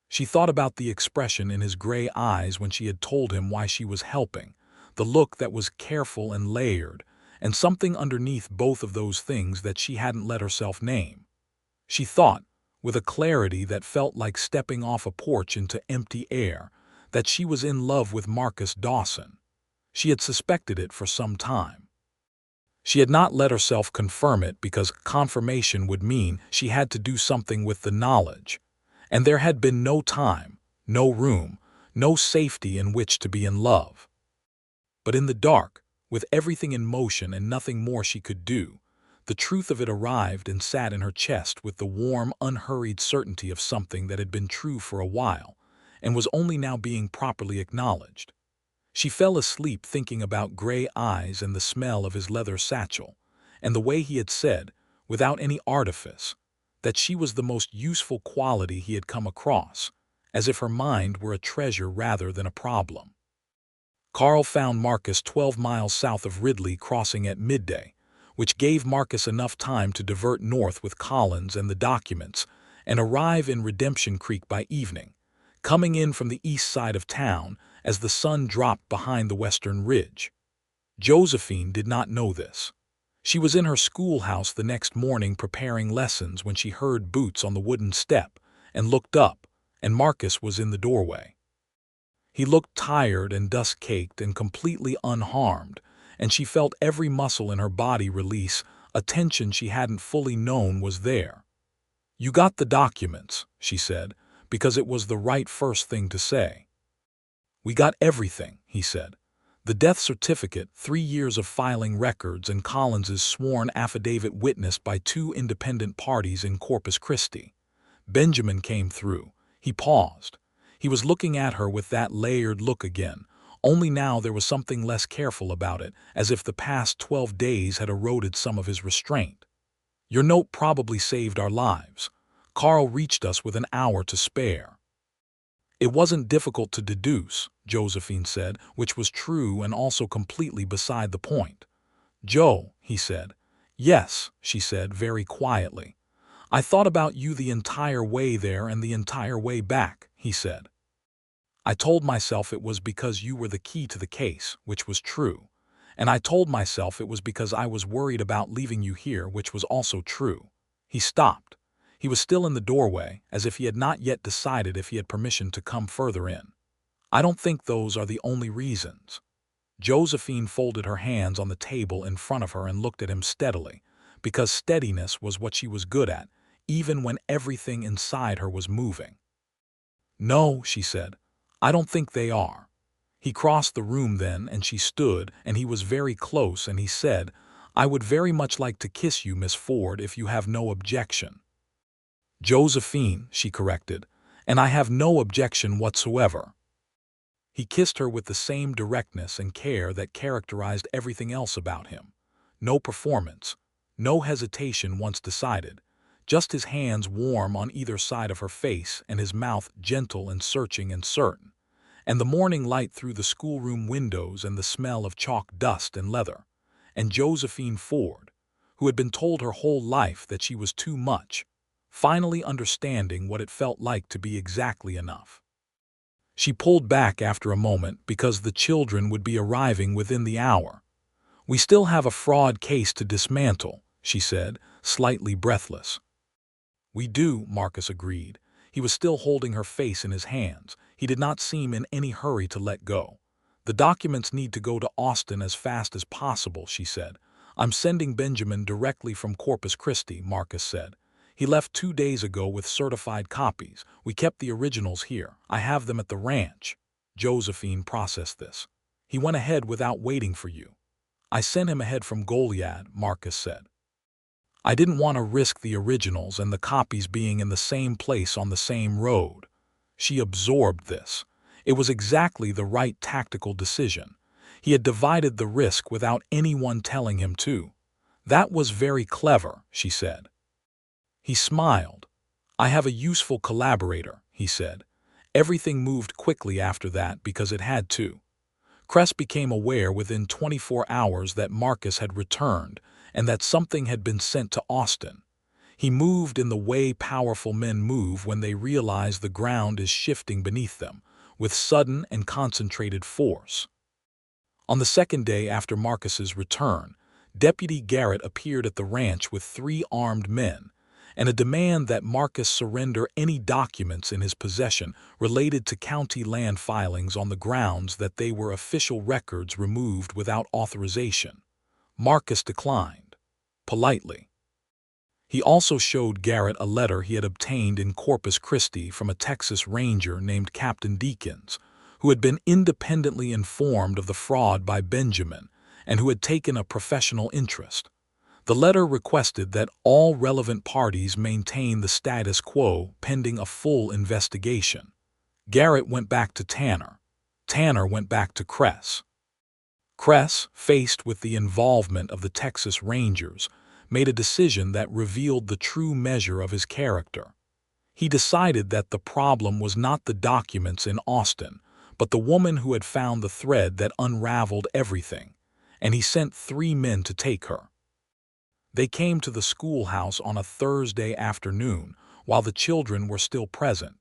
She thought about the expression in his gray eyes when she had told him why she was helping, the look that was careful and layered, and something underneath both of those things that she hadn't let herself name. She thought, with a clarity that felt like stepping off a porch into empty air, that she was in love with Marcus Dawson. She had suspected it for some time. She had not let herself confirm it because confirmation would mean she had to do something with the knowledge, and there had been no time, no room, no safety in which to be in love. But in the dark, with everything in motion and nothing more she could do, the truth of it arrived and sat in her chest with the warm, unhurried certainty of something that had been true for a while and was only now being properly acknowledged. She fell asleep thinking about gray eyes and the smell of his leather satchel, and the way he had said, without any artifice, that she was the most useful quality he had come across, as if her mind were a treasure rather than a problem. Carl found Marcus 12 miles south of Ridley crossing at midday, which gave Marcus enough time to divert north with Collins and the documents and arrive in Redemption Creek by evening, coming in from the east side of town as the sun dropped behind the western ridge. Josephine did not know this. She was in her schoolhouse the next morning preparing lessons when she heard boots on the wooden step and looked up, and Marcus was in the doorway. He looked tired and dust-caked and completely unharmed, and she felt every muscle in her body release a tension she hadn't fully known was there. "You got the documents," she said, because it was the right first thing to say. "We got everything," he said. "The death certificate, 3 years of filing records, and Collins's sworn affidavit witnessed by 2 independent parties in Corpus Christi." Benjamin came through. He paused. He was looking at her with that layered look again, only now there was something less careful about it, as if the past 12 days had eroded some of his restraint. "Your note probably saved our lives. Carl reached us with an hour to spare." "It wasn't difficult to deduce," Josephine said, which was true and also completely beside the point. "Joe," he said. "Yes," she said very quietly. "I thought about you the entire way there and the entire way back," he said. "I told myself it was because you were the key to the case," which was true. "And I told myself it was because I was worried about leaving you here," which was also true. He stopped. He was still in the doorway, as if he had not yet decided if he had permission to come further in. "I don't think those are the only reasons." Josephine folded her hands on the table in front of her and looked at him steadily, because steadiness was what she was good at, even when everything inside her was moving. "No," she said, "I don't think they are." He crossed the room then, and she stood, and he was very close, and he said, "I would very much like to kiss you, Miss Ford, if you have no objection." "Josephine," she corrected, "and I have no objection whatsoever." He kissed her with the same directness and care that characterized everything else about him. No performance, no hesitation once decided, just his hands warm on either side of her face and his mouth gentle and searching and certain, and the morning light through the schoolroom windows and the smell of chalk dust and leather, and Josephine Ford, who had been told her whole life that she was too much, finally understanding what it felt like to be exactly enough. She pulled back after a moment because the children would be arriving within the hour. "We still have a fraud case to dismantle," she said, slightly breathless. "We do," Marcus agreed. He was still holding her face in his hands. He did not seem in any hurry to let go. "The documents need to go to Austin as fast as possible," she said. "I'm sending Benjamin directly from Corpus Christi," Marcus said. "He left 2 days ago with certified copies. We kept the originals here. I have them at the ranch." Josephine processed this. "He went ahead without waiting for you." "I sent him ahead from Goliad," Marcus said. "I didn't want to risk the originals and the copies being in the same place on the same road." She absorbed this. It was exactly the right tactical decision. He had divided the risk without anyone telling him to. "That was very clever," she said. He smiled. "I have a useful collaborator," he said. Everything moved quickly after that because it had to. Cress became aware within 24 hours that Marcus had returned and that something had been sent to Austin. He moved in the way powerful men move when they realize the ground is shifting beneath them, with sudden and concentrated force. On the second day after Marcus's return, Deputy Garrett appeared at the ranch with 3 armed men, and a demand that Marcus surrender any documents in his possession related to county land filings on the grounds that they were official records removed without authorization. Marcus declined, politely. He also showed Garrett a letter he had obtained in Corpus Christi from a Texas Ranger named Captain Deakins, who had been independently informed of the fraud by Benjamin and who had taken a professional interest. The letter requested that all relevant parties maintain the status quo pending a full investigation. Garrett went back to Tanner. Tanner went back to Cress. Cress, faced with the involvement of the Texas Rangers, made a decision that revealed the true measure of his character. He decided that the problem was not the documents in Austin, but the woman who had found the thread that unraveled everything, and he sent 3 men to take her. They came to the schoolhouse on a Thursday afternoon while the children were still present.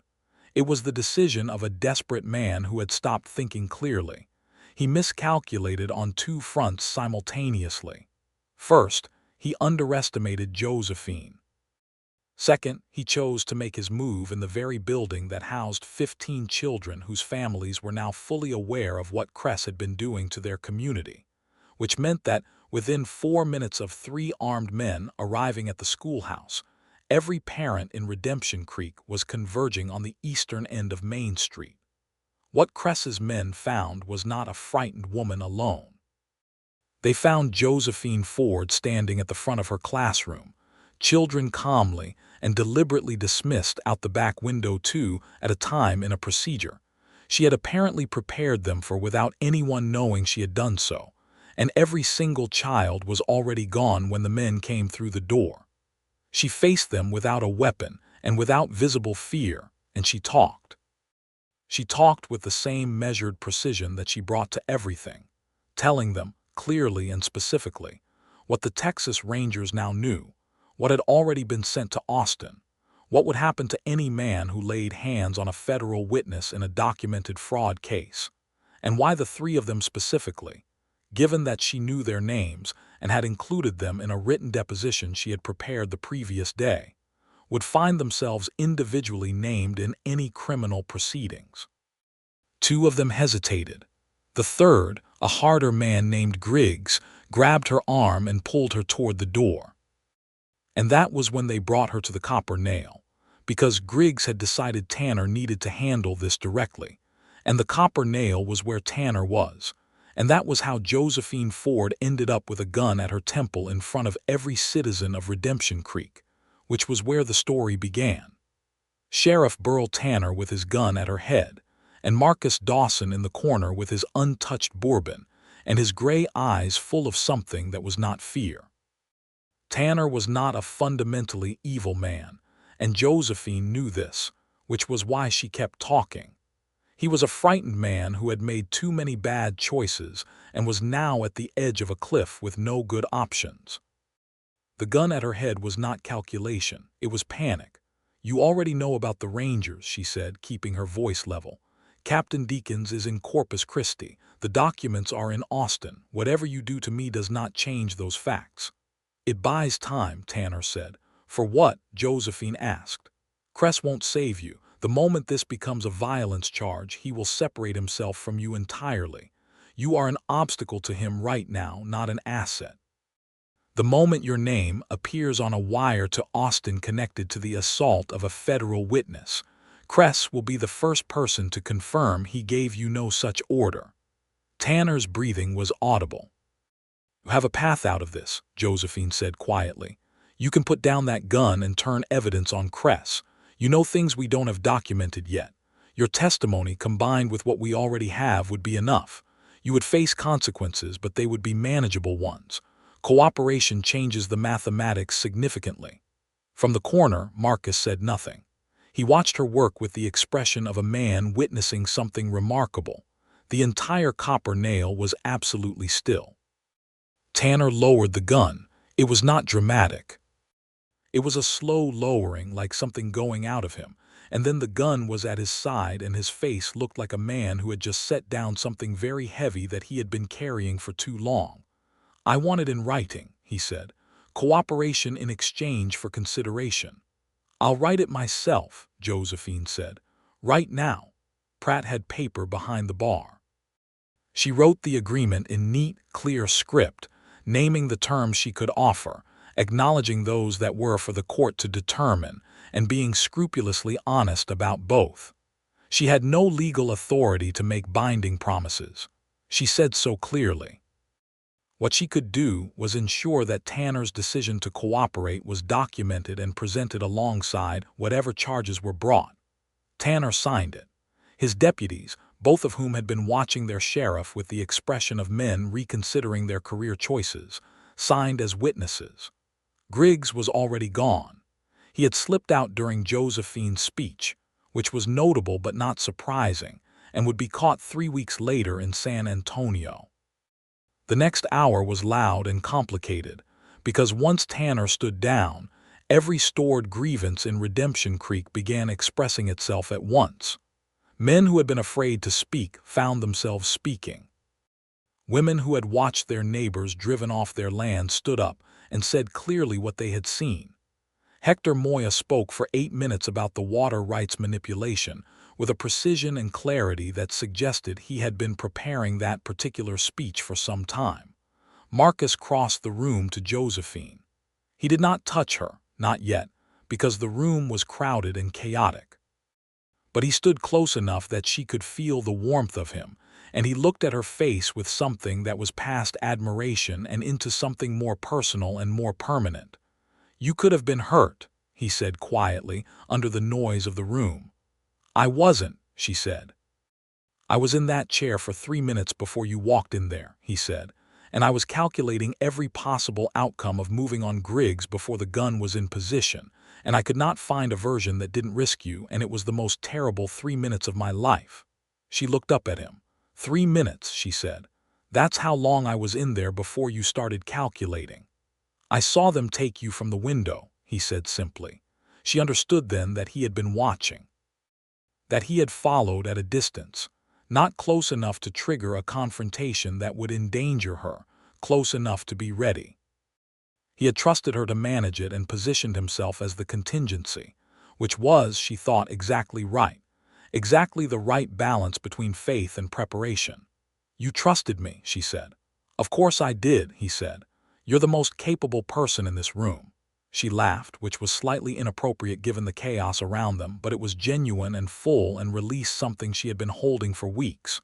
It was the decision of a desperate man who had stopped thinking clearly. He miscalculated on 2 fronts simultaneously. First, he underestimated Josephine. Second, he chose to make his move in the very building that housed 15 children whose families were now fully aware of what Cress had been doing to their community, which meant that within 4 minutes of 3 armed men arriving at the schoolhouse, every parent in Redemption Creek was converging on the eastern end of Main Street. What Cress's men found was not a frightened woman alone. They found Josephine Ford standing at the front of her classroom, children calmly and deliberately dismissed out the back window 2 at a time in a procedure. She had apparently prepared them for without anyone knowing she had done so, and every single child was already gone when the men came through the door. She faced them without a weapon and without visible fear, and she talked. She talked with the same measured precision that she brought to everything, telling them, clearly and specifically, what the Texas Rangers now knew, what had already been sent to Austin, what would happen to any man who laid hands on a federal witness in a documented fraud case, and why the 3 of them specifically, given that she knew their names and had included them in a written deposition she had prepared the previous day, would find themselves individually named in any criminal proceedings. 2 of them hesitated. The third, a harder man named Griggs, grabbed her arm and pulled her toward the door. And that was when they brought her to the copper nail, because Griggs had decided Tanner needed to handle this directly, and the copper nail was where Tanner was, and that was how Josephine Ford ended up with a gun at her temple in front of every citizen of Redemption Creek, which was where the story began. Sheriff Burl Tanner with his gun at her head, and Marcus Dawson in the corner with his untouched bourbon and his gray eyes full of something that was not fear. Tanner was not a fundamentally evil man, and Josephine knew this, which was why she kept talking. He was a frightened man who had made too many bad choices and was now at the edge of a cliff with no good options. The gun at her head was not calculation, it was panic. "You already know about the Rangers," she said, keeping her voice level. "Captain Deakins is in Corpus Christi. The documents are in Austin. Whatever you do to me does not change those facts." "It buys time," Tanner said. "For what?" Josephine asked. "Cress won't save you. The moment this becomes a violence charge, he will separate himself from you entirely. You are an obstacle to him right now, not an asset. The moment your name appears on a wire to Austin connected to the assault of a federal witness, Cress will be the first person to confirm he gave you no such order." Tanner's breathing was audible. "You have a path out of this," Josephine said quietly. "You can put down that gun and turn evidence on Cress. You know things we don't have documented yet. Your testimony combined with what we already have would be enough. You would face consequences, but they would be manageable ones. Cooperation changes the mathematics significantly." From the corner, Marcus said nothing. He watched her work with the expression of a man witnessing something remarkable. The entire copper nail was absolutely still. Tanner lowered the gun. It was not dramatic. It was a slow lowering, like something going out of him, and then the gun was at his side and his face looked like a man who had just set down something very heavy that he had been carrying for too long. "I want it in writing," he said. "Cooperation in exchange for consideration." "I'll write it myself," Josephine said. "Right now." Pratt had paper behind the bar. She wrote the agreement in neat, clear script, naming the terms she could offer, acknowledging those that were for the court to determine, and being scrupulously honest about both. She had no legal authority to make binding promises. She said so clearly. What she could do was ensure that Tanner's decision to cooperate was documented and presented alongside whatever charges were brought. Tanner signed it. His deputies, both of whom had been watching their sheriff with the expression of men reconsidering their career choices, signed as witnesses. Griggs was already gone. He had slipped out during Josephine's speech, which was notable but not surprising, and would be caught 3 weeks later in San Antonio. The next hour was loud and complicated, because once Tanner stood down, every stored grievance in Redemption Creek began expressing itself at once. Men who had been afraid to speak found themselves speaking. Women who had watched their neighbors driven off their land stood up and said clearly what they had seen. Hector Moya spoke for 8 minutes about the water rights manipulation, with a precision and clarity that suggested he had been preparing that particular speech for some time. Marcus crossed the room to Josephine. He did not touch her, not yet, because the room was crowded and chaotic. But he stood close enough that she could feel the warmth of him, and he looked at her face with something that was past admiration and into something more personal and more permanent. "You could have been hurt," he said quietly, under the noise of the room. "I wasn't," she said. "I was in that chair for 3 minutes before you walked in there," he said, "and I was calculating every possible outcome of moving on Griggs before the gun was in position, and I could not find a version that didn't risk you, and it was the most terrible 3 minutes of my life." She looked up at him. "3 minutes," she said. "That's how long I was in there before you started calculating." "I saw them take you from the window," he said simply. She understood then that he had been watching, that he had followed at a distance, not close enough to trigger a confrontation that would endanger her, close enough to be ready. He had trusted her to manage it and positioned himself as the contingency, which was, she thought, exactly the right balance between faith and preparation. "You trusted me," she said. "Of course I did," he said. "You're the most capable person in this room." She laughed, which was slightly inappropriate given the chaos around them, but it was genuine and full and released something she had been holding for weeks.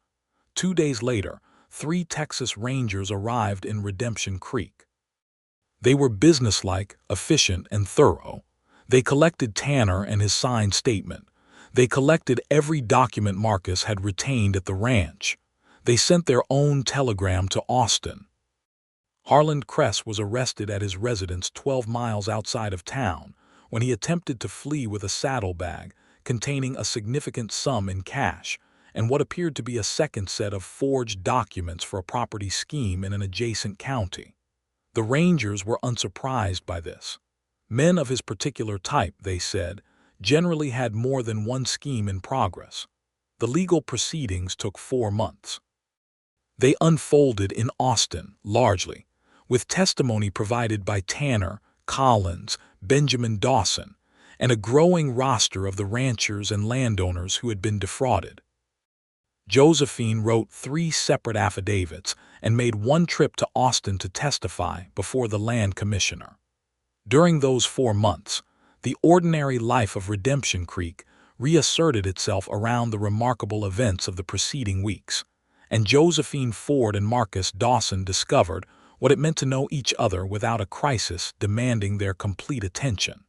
2 days later, 3 Texas Rangers arrived in Redemption Creek. They were businesslike, efficient, and thorough. They collected Tanner and his signed statement. They collected every document Marcus had retained at the ranch. They sent their own telegram to Austin. Harland Kress was arrested at his residence 12 miles outside of town when he attempted to flee with a saddlebag containing a significant sum in cash and what appeared to be a second set of forged documents for a property scheme in an adjacent county. The Rangers were unsurprised by this. Men of his particular type, they said, generally had more than one scheme in progress. The legal proceedings took 4 months. They unfolded in Austin, largely, with testimony provided by Tanner, Collins, Benjamin Dawson, and a growing roster of the ranchers and landowners who had been defrauded. Josephine wrote 3 separate affidavits and made one trip to Austin to testify before the land commissioner. During those 4 months, the ordinary life of Redemption Creek reasserted itself around the remarkable events of the preceding weeks, and Josephine Ford and Marcus Dawson discovered what it meant to know each other without a crisis demanding their complete attention.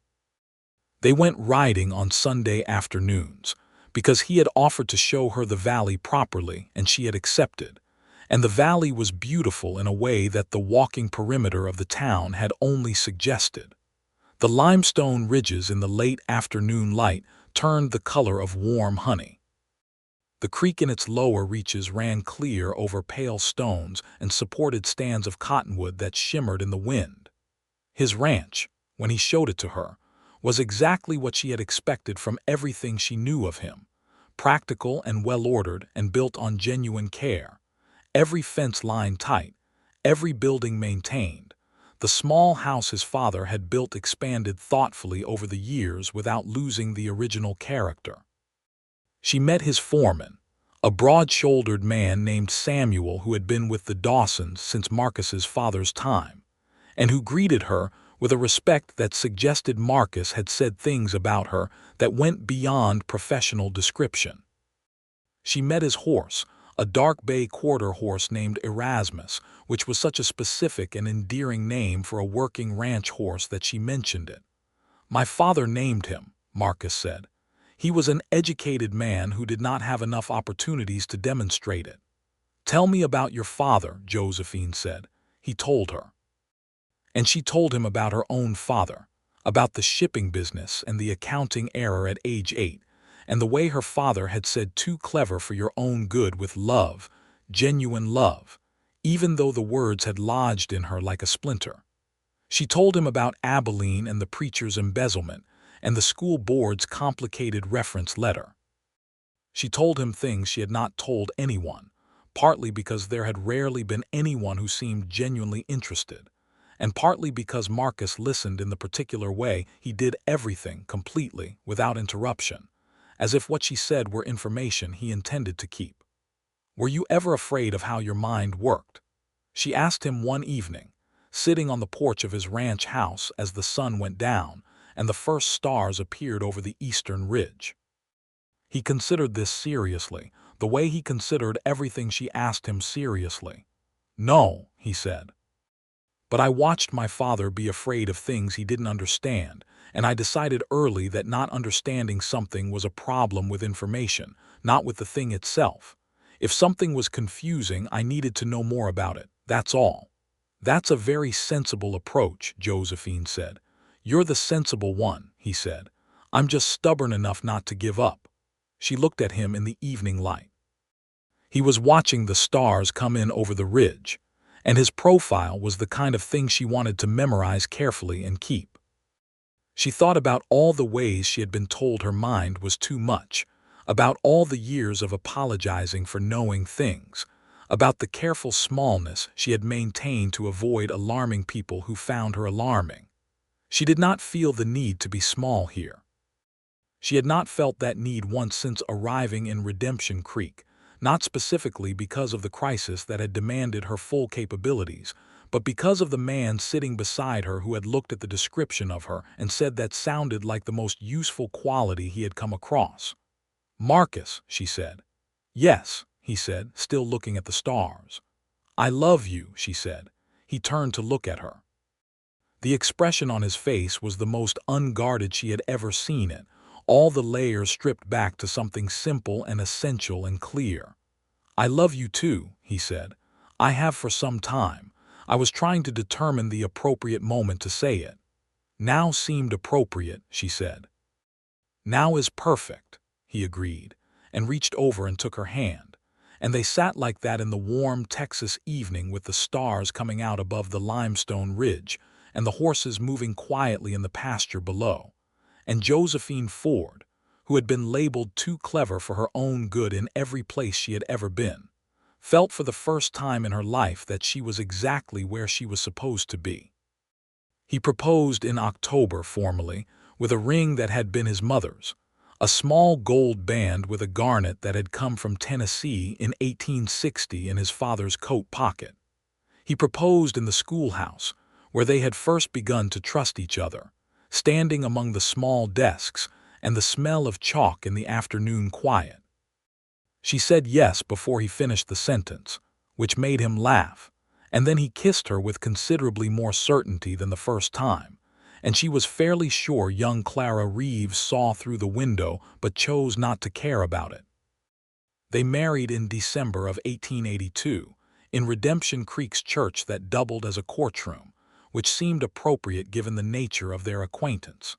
They went riding on Sunday afternoons, because he had offered to show her the valley properly and she had accepted, and the valley was beautiful in a way that the walking perimeter of the town had only suggested. The limestone ridges in the late afternoon light turned the color of warm honey. The creek in its lower reaches ran clear over pale stones and supported stands of cottonwood that shimmered in the wind. His ranch, when he showed it to her, was exactly what she had expected from everything she knew of him: practical and well-ordered and built on genuine care. Every fence lined tight, every building maintained. The small house his father had built expanded thoughtfully over the years without losing the original character. She met his foreman, a broad-shouldered man named Samuel who had been with the Dawsons since Marcus's father's time, and who greeted her with a respect that suggested Marcus had said things about her that went beyond professional description. She met his horse, a dark bay quarter horse named Erasmus, which was such a specific and endearing name for a working ranch horse that she mentioned it. "My father named him," Marcus said. "He was an educated man who did not have enough opportunities to demonstrate it." "Tell me about your father," Josephine said. He told her. And she told him about her own father, about the shipping business and the accounting error at age 8, and the way her father had said "too clever for your own good" with love, genuine love, even though the words had lodged in her like a splinter. She told him about Abilene and the preacher's embezzlement, and the school board's complicated reference letter. She told him things she had not told anyone, partly because there had rarely been anyone who seemed genuinely interested, and partly because Marcus listened in the particular way he did everything completely, without interruption, as if what she said were information he intended to keep. "Were you ever afraid of how your mind worked?" she asked him one evening, sitting on the porch of his ranch house as the sun went down and the first stars appeared over the eastern ridge. He considered this seriously, the way he considered everything she asked him seriously. "No," he said. "But I watched my father be afraid of things he didn't understand, and I decided early that not understanding something was a problem with information, not with the thing itself. If something was confusing, I needed to know more about it. That's all." "That's a very sensible approach," Josephine said. "You're the sensible one," he said. "I'm just stubborn enough not to give up." She looked at him in the evening light. He was watching the stars come in over the ridge, and his profile was the kind of thing she wanted to memorize carefully and keep. She thought about all the ways she had been told her mind was too much, about all the years of apologizing for knowing things, about the careful smallness she had maintained to avoid alarming people who found her alarming. She did not feel the need to be small here. She had not felt that need once since arriving in Redemption Creek, not specifically because of the crisis that had demanded her full capabilities, but because of the man sitting beside her who had looked at the description of her and said that sounded like the most useful quality he had come across. "Marcus," she said. "Yes," he said, still looking at the stars. "I love you," she said. He turned to look at her. The expression on his face was the most unguarded she had ever seen it, all the layers stripped back to something simple and essential and clear. "I love you too," he said. "I have for some time. I was trying to determine the appropriate moment to say it." "Now seemed appropriate," she said. "Now is perfect," he agreed, and reached over and took her hand, and they sat like that in the warm Texas evening with the stars coming out above the limestone ridge and the horses moving quietly in the pasture below. And Josephine Ford, who had been labeled too clever for her own good in every place she had ever been, felt for the first time in her life that she was exactly where she was supposed to be. He proposed in October formally, with a ring that had been his mother's, a small gold band with a garnet that had come from Tennessee in 1860 in his father's coat pocket. He proposed in the schoolhouse, where they had first begun to trust each other, standing among the small desks and the smell of chalk in the afternoon quiet. She said yes before he finished the sentence, which made him laugh, and then he kissed her with considerably more certainty than the first time, and she was fairly sure young Clara Reeves saw through the window but chose not to care about it. They married in December of 1882, in Redemption Creek's church that doubled as a courtroom, which seemed appropriate given the nature of their acquaintance.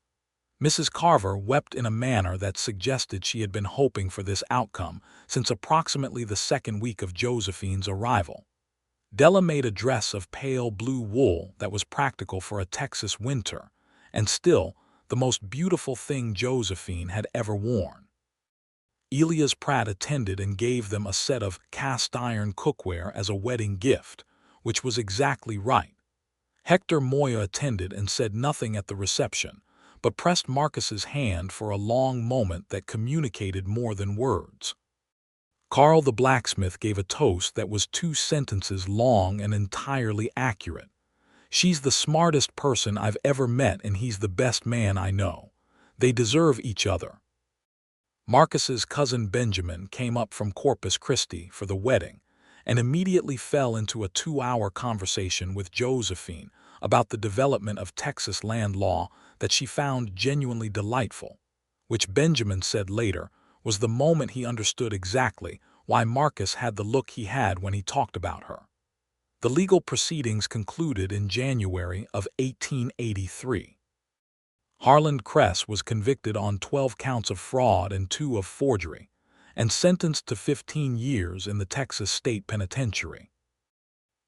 Mrs. Carver wept in a manner that suggested she had been hoping for this outcome since approximately the second week of Josephine's arrival. Della made a dress of pale blue wool that was practical for a Texas winter, and still the most beautiful thing Josephine had ever worn. Elias Pratt attended and gave them a set of cast-iron cookware as a wedding gift, which was exactly right. Hector Moya attended and said nothing at the reception, but pressed Marcus's hand for a long moment that communicated more than words. Carl the blacksmith gave a toast that was 2 sentences long and entirely accurate. "She's the smartest person I've ever met and he's the best man I know. They deserve each other." Marcus's cousin Benjamin came up from Corpus Christi for the wedding and immediately fell into a 2-hour conversation with Josephine about the development of Texas land law that she found genuinely delightful, which Benjamin said later was the moment he understood exactly why Marcus had the look he had when he talked about her. The legal proceedings concluded in January of 1883. Harland Kress was convicted on 12 counts of fraud and 2 of forgery, and sentenced to 15 years in the Texas State Penitentiary.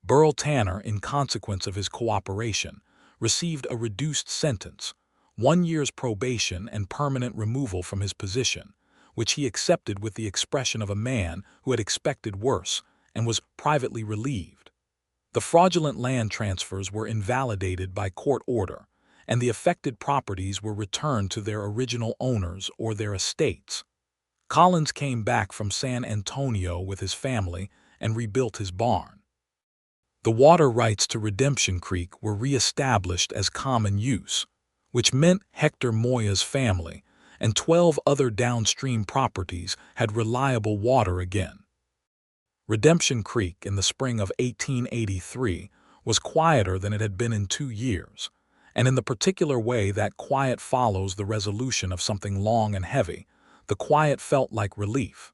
Burl Tanner, in consequence of his cooperation, received a reduced sentence, 1 year's probation and permanent removal from his position, which he accepted with the expression of a man who had expected worse and was privately relieved. The fraudulent land transfers were invalidated by court order, and the affected properties were returned to their original owners or their estates. Collins came back from San Antonio with his family and rebuilt his barn. The water rights to Redemption Creek were re-established as common use, which meant Hector Moya's family and 12 other downstream properties had reliable water again. Redemption Creek in the spring of 1883 was quieter than it had been in 2 years, and in the particular way that quiet follows the resolution of something long and heavy, the quiet felt like relief.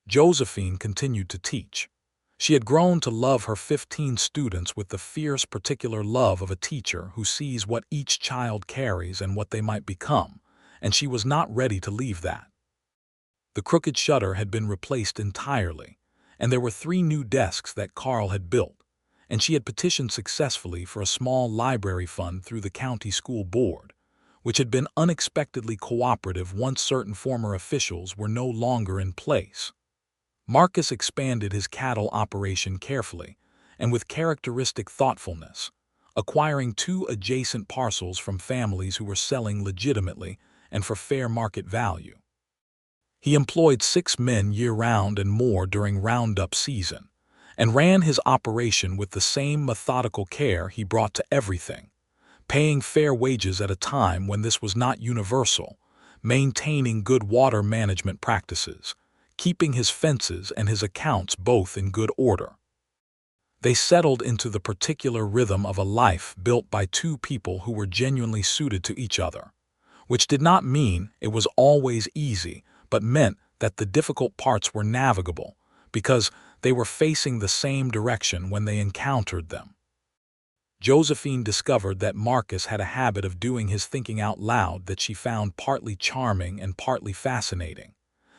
Josephine continued to teach. She had grown to love her 15 students with the fierce particular love of a teacher who sees what each child carries and what they might become, and she was not ready to leave that. The crooked shutter had been replaced entirely, and there were 3 new desks that Carl had built, and she had petitioned successfully for a small library fund through the county school board, which had been unexpectedly cooperative once certain former officials were no longer in place. Marcus expanded his cattle operation carefully and with characteristic thoughtfulness, acquiring 2 adjacent parcels from families who were selling legitimately and for fair market value. He employed 6 men year-round and more during roundup season, and ran his operation with the same methodical care he brought to everything, paying fair wages at a time when this was not universal, maintaining good water management practices, keeping his fences and his accounts both in good order. They settled into the particular rhythm of a life built by 2 people who were genuinely suited to each other, which did not mean it was always easy, but meant that the difficult parts were navigable because they were facing the same direction when they encountered them. Josephine discovered that Marcus had a habit of doing his thinking out loud that she found partly charming and partly fascinating,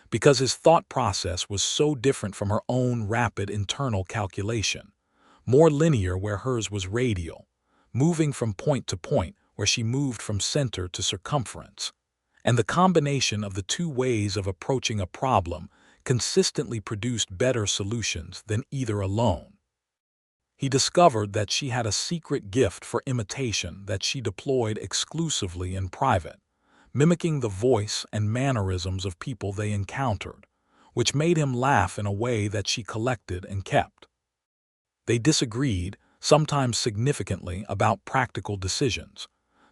because his thought process was so different from her own rapid internal calculation, more linear where hers was radial, moving from point to point where she moved from center to circumference, and the combination of the 2 ways of approaching a problem consistently produced better solutions than either alone. He discovered that she had a secret gift for imitation that she deployed exclusively in private, mimicking the voice and mannerisms of people they encountered, which made him laugh in a way that she collected and kept. They disagreed, sometimes significantly, about practical decisions,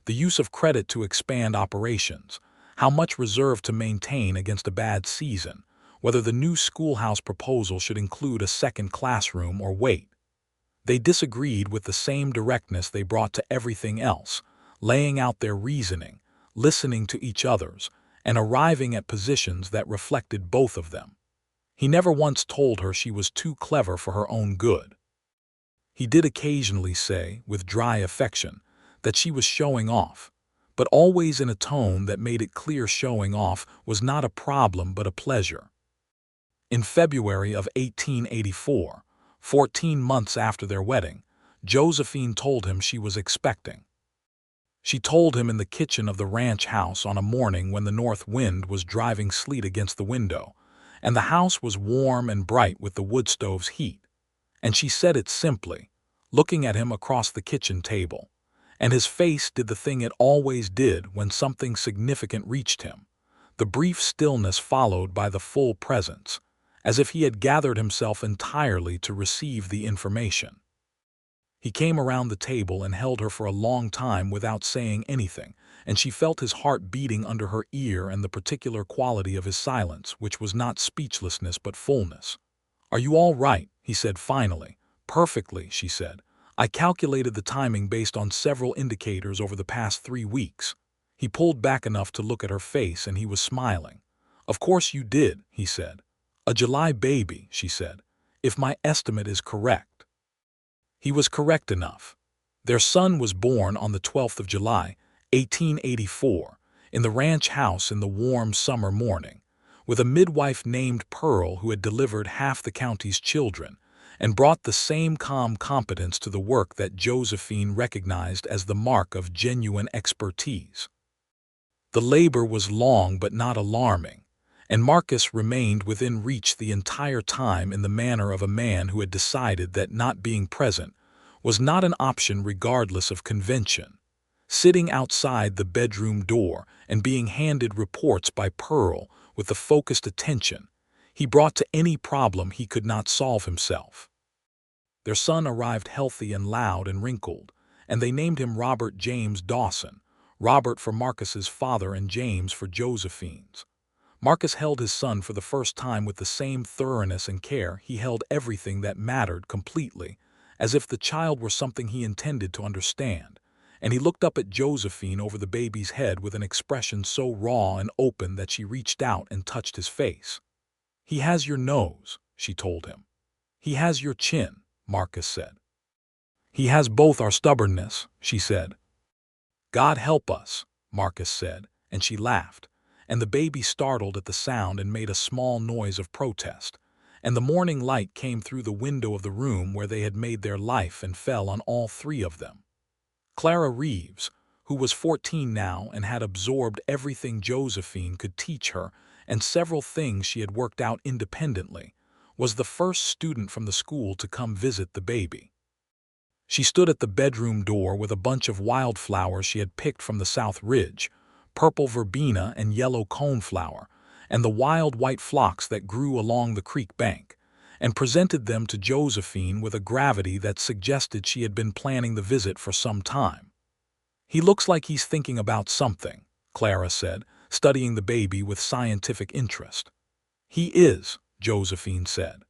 the use of credit to expand operations, how much reserve to maintain against a bad season, whether the new schoolhouse proposal should include a second classroom or wait. They disagreed with the same directness they brought to everything else, laying out their reasoning, listening to each other's, and arriving at positions that reflected both of them. He never once told her she was too clever for her own good. He did occasionally say, with dry affection, that she was showing off, but always in a tone that made it clear showing off was not a problem but a pleasure. In February of 1884, 14 months after their wedding, Josephine told him she was expecting. She told him in the kitchen of the ranch house on a morning when the north wind was driving sleet against the window, and the house was warm and bright with the wood stove's heat. And she said it simply, looking at him across the kitchen table, and his face did the thing it always did when something significant reached him, the brief stillness followed by the full presence, as if he had gathered himself entirely to receive the information. He came around the table and held her for a long time without saying anything, and she felt his heart beating under her ear and the particular quality of his silence, which was not speechlessness but fullness. "Are you all right?" he said finally. "Perfectly," she said. "I calculated the timing based on several indicators over the past 3 weeks." He pulled back enough to look at her face, and he was smiling. "Of course you did," he said. "A July baby," she said, "if my estimate is correct." He was correct enough. Their son was born on the 12th of July, 1884, in the ranch house in the warm summer morning, with a midwife named Pearl who had delivered half the county's children and brought the same calm competence to the work that Josephine recognized as the mark of genuine expertise. The labor was long but not alarming, and Marcus remained within reach the entire time in the manner of a man who had decided that not being present was not an option regardless of convention. Sitting outside the bedroom door and being handed reports by Pearl with the focused attention he brought to any problem he could not solve himself. Their son arrived healthy and loud and wrinkled, and they named him Robert James Dawson, Robert for Marcus's father and James for Josephine's. Marcus held his son for the first time with the same thoroughness and care he held everything that mattered completely, as if the child were something he intended to understand, and he looked up at Josephine over the baby's head with an expression so raw and open that she reached out and touched his face. "He has your nose," she told him. "He has your chin," Marcus said. "He has both our stubbornness," she said. "God help us," Marcus said, and she laughed, and the baby startled at the sound and made a small noise of protest, and the morning light came through the window of the room where they had made their life and fell on all three of them. Clara Reeves, who was 14 now and had absorbed everything Josephine could teach her and several things she had worked out independently, was the first student from the school to come visit the baby. She stood at the bedroom door with a bunch of wildflowers she had picked from the South Ridge, purple verbena and yellow coneflower, and the wild white phlox that grew along the creek bank, and presented them to Josephine with a gravity that suggested she had been planning the visit for some time. "He looks like he's thinking about something," Clara said, studying the baby with scientific interest. "He is," Josephine said.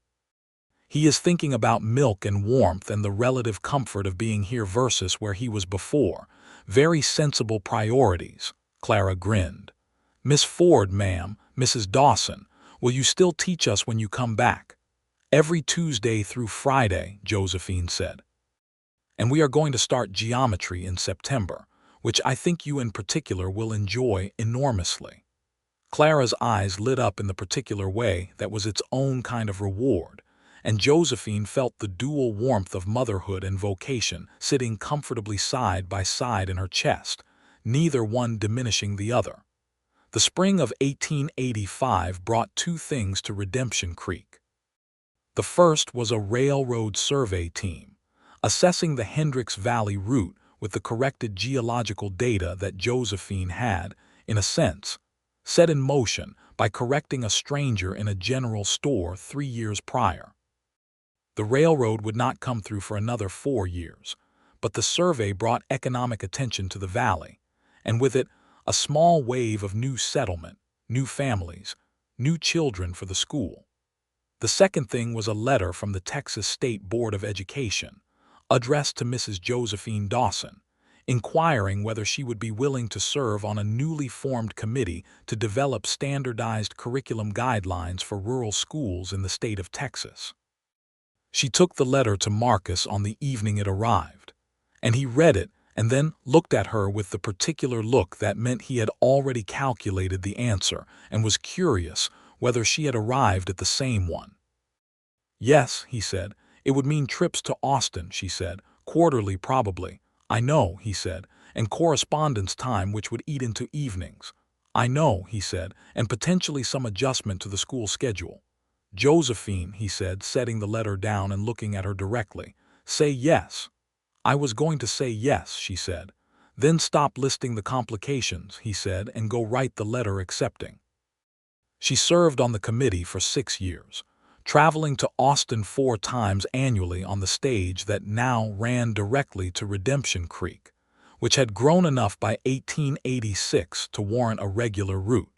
"He is thinking about milk and warmth and the relative comfort of being here versus where he was before. Very sensible priorities," Clara grinned. "Miss Ford, ma'am, Mrs. Dawson, will you still teach us when you come back?" "Every Tuesday through Friday," Josephine said. "And we are going to start geometry in September, which I think you in particular will enjoy enormously." Clara's eyes lit up in the particular way that was its own kind of reward, and Josephine felt the dual warmth of motherhood and vocation sitting comfortably side by side in her chest, neither one diminishing the other. The spring of 1885 brought two things to Redemption Creek. The first was a railroad survey team, assessing the Hendricks Valley route with the corrected geological data that Josephine had, in a sense, set in motion by correcting a stranger in a general store 3 years prior. The railroad would not come through for another 4 years, but the survey brought economic attention to the valley, and with it, a small wave of new settlement, new families, new children for the school. The second thing was a letter from the Texas State Board of Education, addressed to Mrs. Josephine Dawson, inquiring whether she would be willing to serve on a newly formed committee to develop standardized curriculum guidelines for rural schools in the state of Texas. She took the letter to Marcus on the evening it arrived, and he read it and then looked at her with the particular look that meant he had already calculated the answer and was curious whether she had arrived at the same one. "Yes," he said. "It would mean trips to Austin," she said. "Quarterly, probably." "I know," he said, "and correspondence time which would eat into evenings." "I know," he said, "and potentially some adjustment to the school schedule." "Josephine," he said, setting the letter down and looking at her directly, "say yes." "I was going to say yes," she said. "Then stop listing the complications," he said, "and go write the letter accepting." She served on the committee for 6 years, traveling to Austin 4 times annually on the stage that now ran directly to Redemption Creek, which had grown enough by 1886 to warrant a regular route.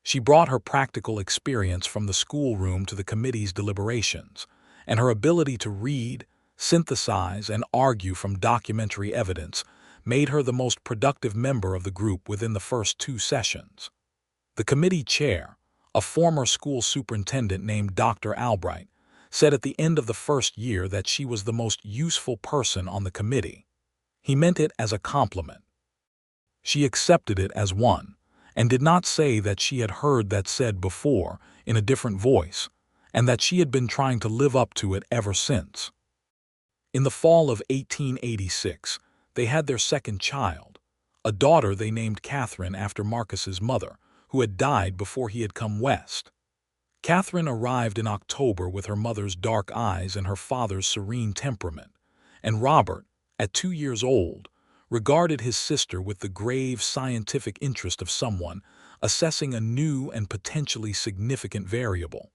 She brought her practical experience from the schoolroom to the committee's deliberations, and her ability to read, synthesize, and argue from documentary evidence made her the most productive member of the group within the first 2 sessions. The committee chair, a former school superintendent named Dr. Albright, said at the end of the first year that she was the most useful person on the committee. He meant it as a compliment. She accepted it as one, and did not say that she had heard that said before in a different voice, and that she had been trying to live up to it ever since. In the fall of 1886, they had their second child, a daughter they named Catherine after Marcus's mother, who had died before he had come west. Catherine arrived in October with her mother's dark eyes and her father's serene temperament, And Robert, at 2 years old, regarded his sister with the grave scientific interest of someone assessing a new and potentially significant variable.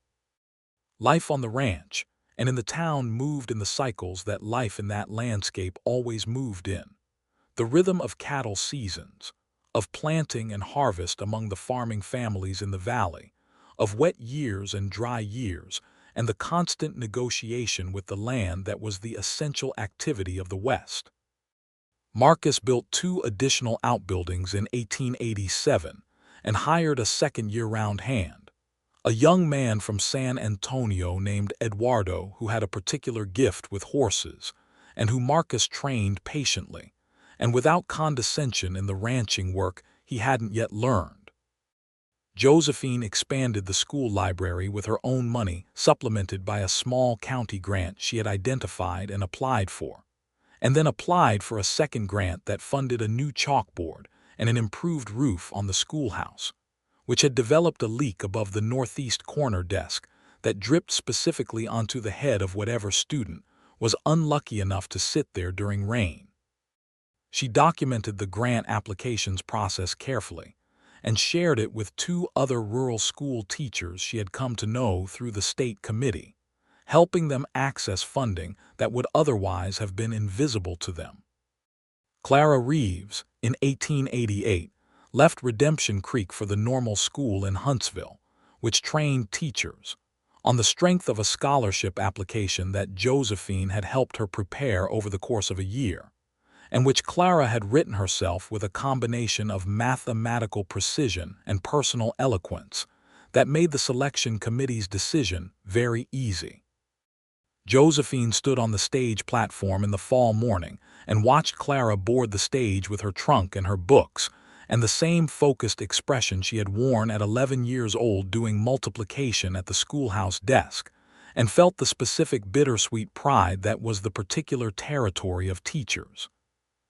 Life on the ranch and in the town moved in the cycles that life in that landscape always moved in. The rhythm of cattle seasons, of planting and harvest among the farming families in the valley, of wet years and dry years, and the constant negotiation with the land that was the essential activity of the West. Marcus built 2 additional outbuildings in 1887 and hired a second year-round hand, a young man from San Antonio named Eduardo who had a particular gift with horses and who Marcus trained patiently and without condescension in the ranching work he hadn't yet learned. Josephine expanded the school library with her own money, supplemented by a small county grant she had identified and applied for, and then applied for a second grant that funded a new chalkboard and an improved roof on the schoolhouse, which had developed a leak above the northeast corner desk that dripped specifically onto the head of whatever student was unlucky enough to sit there during rain. She documented the grant applications process carefully and shared it with 2 other rural school teachers she had come to know through the state committee, helping them access funding that would otherwise have been invisible to them. Clara Reeves, in 1888, left Redemption Creek for the normal school in Huntsville, which trained teachers, on the strength of a scholarship application that Josephine had helped her prepare over the course of a year, and which Clara had written herself with a combination of mathematical precision and personal eloquence that made the selection committee's decision very easy. Josephine stood on the stage platform in the fall morning and watched Clara board the stage with her trunk and her books, and the same focused expression she had worn at 11 years old doing multiplication at the schoolhouse desk, and felt the specific bittersweet pride that was the particular territory of teachers.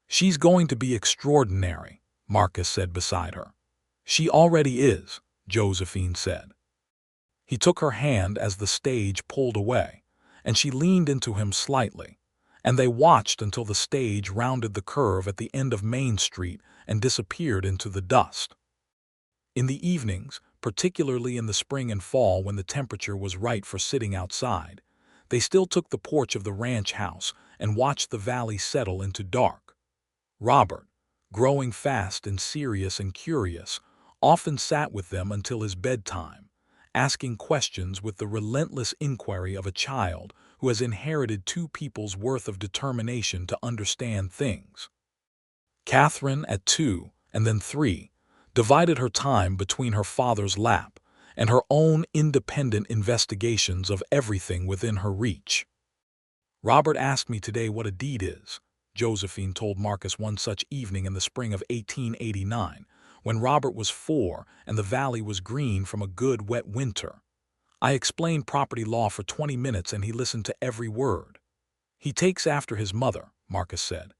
"She's going to be extraordinary," Marcus said beside her. "She already is," Josephine said. He took her hand as the stage pulled away, and she leaned into him slightly, and they watched until the stage rounded the curve at the end of Main Street and disappeared into the dust. In the evenings, particularly in the spring and fall when the temperature was right for sitting outside, they still took the porch of the ranch house and watched the valley settle into dark. Robert, growing fast and serious and curious, often sat with them until his bedtime, asking questions with the relentless inquiry of a child who has inherited 2 people's worth of determination to understand things. Catherine, at 2 and then 3, divided her time between her father's lap and her own independent investigations of everything within her reach. "Robert asked me today what a deed is," Josephine told Marcus one such evening in the spring of 1889, when Robert was 4 and the valley was green from a good wet winter. "I explained property law for 20 minutes and he listened to every word." "He takes after his mother," Marcus said.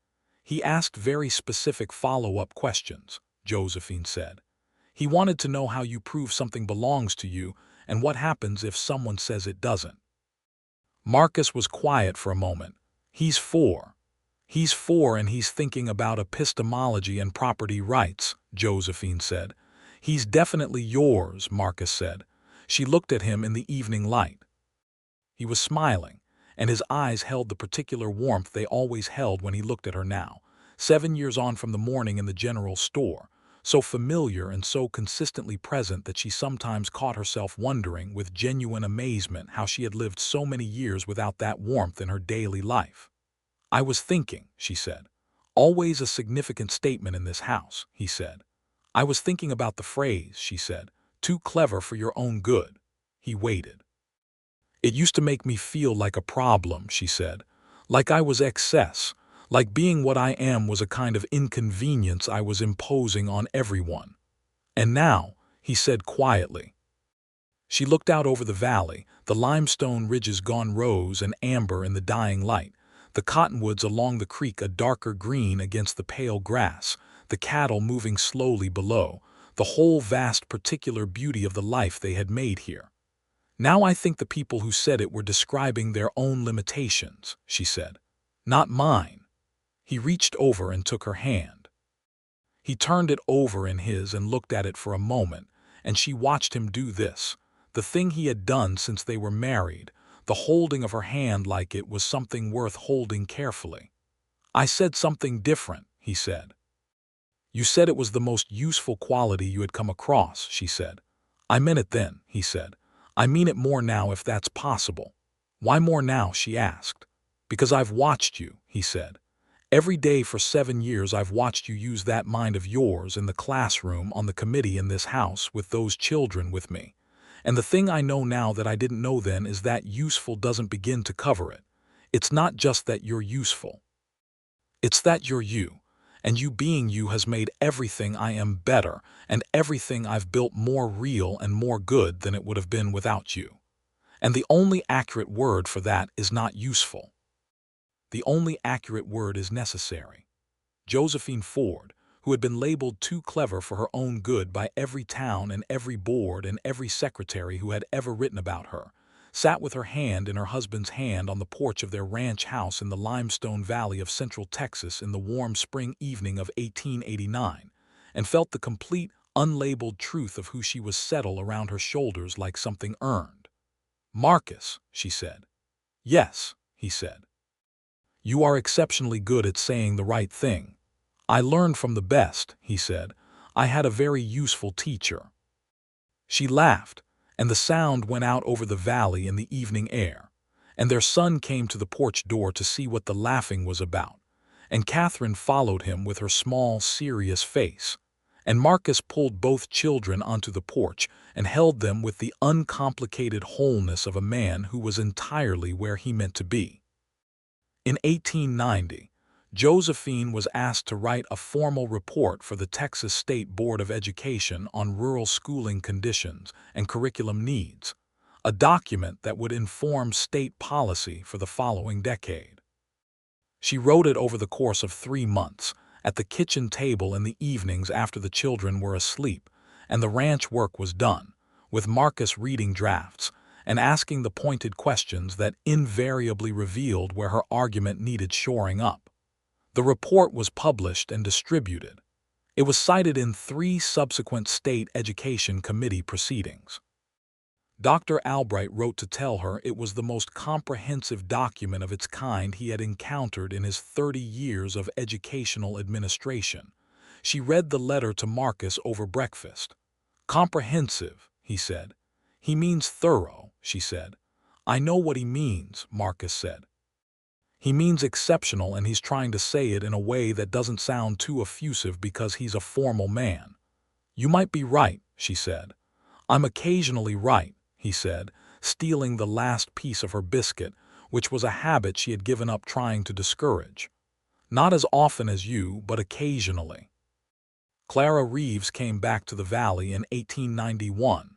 "He asked very specific follow-up questions," Josephine said. "He wanted to know how you prove something belongs to you and what happens if someone says it doesn't." Marcus was quiet for a moment. "He's 4. He's 4 and he's thinking about epistemology and property rights," Josephine said. "He's definitely yours," Marcus said. She looked at him in the evening light. He was smiling, and his eyes held the particular warmth they always held when he looked at her now, 7 years on from the morning in the general store, so familiar and so consistently present that she sometimes caught herself wondering with genuine amazement how she had lived so many years without that warmth in her daily life. "I was thinking," she said. "Always a significant statement in this house," he said. "I was thinking about the phrase," she said. "Too clever for your own good." He waited. "It used to make me feel like a problem," she said. "Like I was excess. Like being what I am was a kind of inconvenience I was imposing on everyone. And now," he said quietly. She looked out over the valley, the limestone ridges gone rose and amber in the dying light, the cottonwoods along the creek a darker green against the pale grass, the cattle moving slowly below, the whole vast particular beauty of the life they had made here. "Now I think the people who said it were describing their own limitations," she said. Not mine. He reached over and took her hand. He turned it over in his and looked at it for a moment, and she watched him do this, the thing he had done since they were married, the holding of her hand like it was something worth holding carefully. I said something different, he said. You said it was the most useful quality you had come across, she said. I meant it then, he said. I mean it more now if that's possible. Why more now, she asked. Because I've watched you, he said. Every day for 7 years I've watched you use that mind of yours in the classroom, on the committee in this house, with those children with me. And the thing I know now that I didn't know then is that useful doesn't begin to cover it. It's not just that you're useful. It's that you're you, and you being you has made everything I am better, and everything I've built more real and more good than it would have been without you. And the only accurate word for that is not useful. The only accurate word is necessary. Josephine Ford, who had been labeled too clever for her own good by every town and every board and every secretary who had ever written about her, sat with her hand in her husband's hand on the porch of their ranch house in the limestone valley of central Texas in the warm spring evening of 1889, and felt the complete, unlabeled truth of who she was settle around her shoulders like something earned. Marcus, she said. Yes, he said. You are exceptionally good at saying the right thing. I learned from the best, he said. I had a very useful teacher. She laughed, and the sound went out over the valley in the evening air, and their son came to the porch door to see what the laughing was about, and Catherine followed him with her small, serious face, and Marcus pulled both children onto the porch and held them with the uncomplicated wholeness of a man who was entirely where he meant to be. In 1890, Josephine was asked to write a formal report for the Texas State Board of Education on rural schooling conditions and curriculum needs, a document that would inform state policy for the following decade. She wrote it over the course of 3 months, at the kitchen table in the evenings after the children were asleep and the ranch work was done, with Marcus reading drafts and asking the pointed questions that invariably revealed where her argument needed shoring up. The report was published and distributed. It was cited in 3 subsequent state education committee proceedings. Dr. Albright wrote to tell her it was the most comprehensive document of its kind he had encountered in his 30 years of educational administration. She read the letter to Marcus over breakfast. Comprehensive, he said. He means thorough, she said. I know what he means, Marcus said. He means exceptional, and he's trying to say it in a way that doesn't sound too effusive because he's a formal man. You might be right, she said. I'm occasionally right, he said, stealing the last piece of her biscuit, which was a habit she had given up trying to discourage. Not as often as you, but occasionally. Clara Reeves came back to the valley in 1891,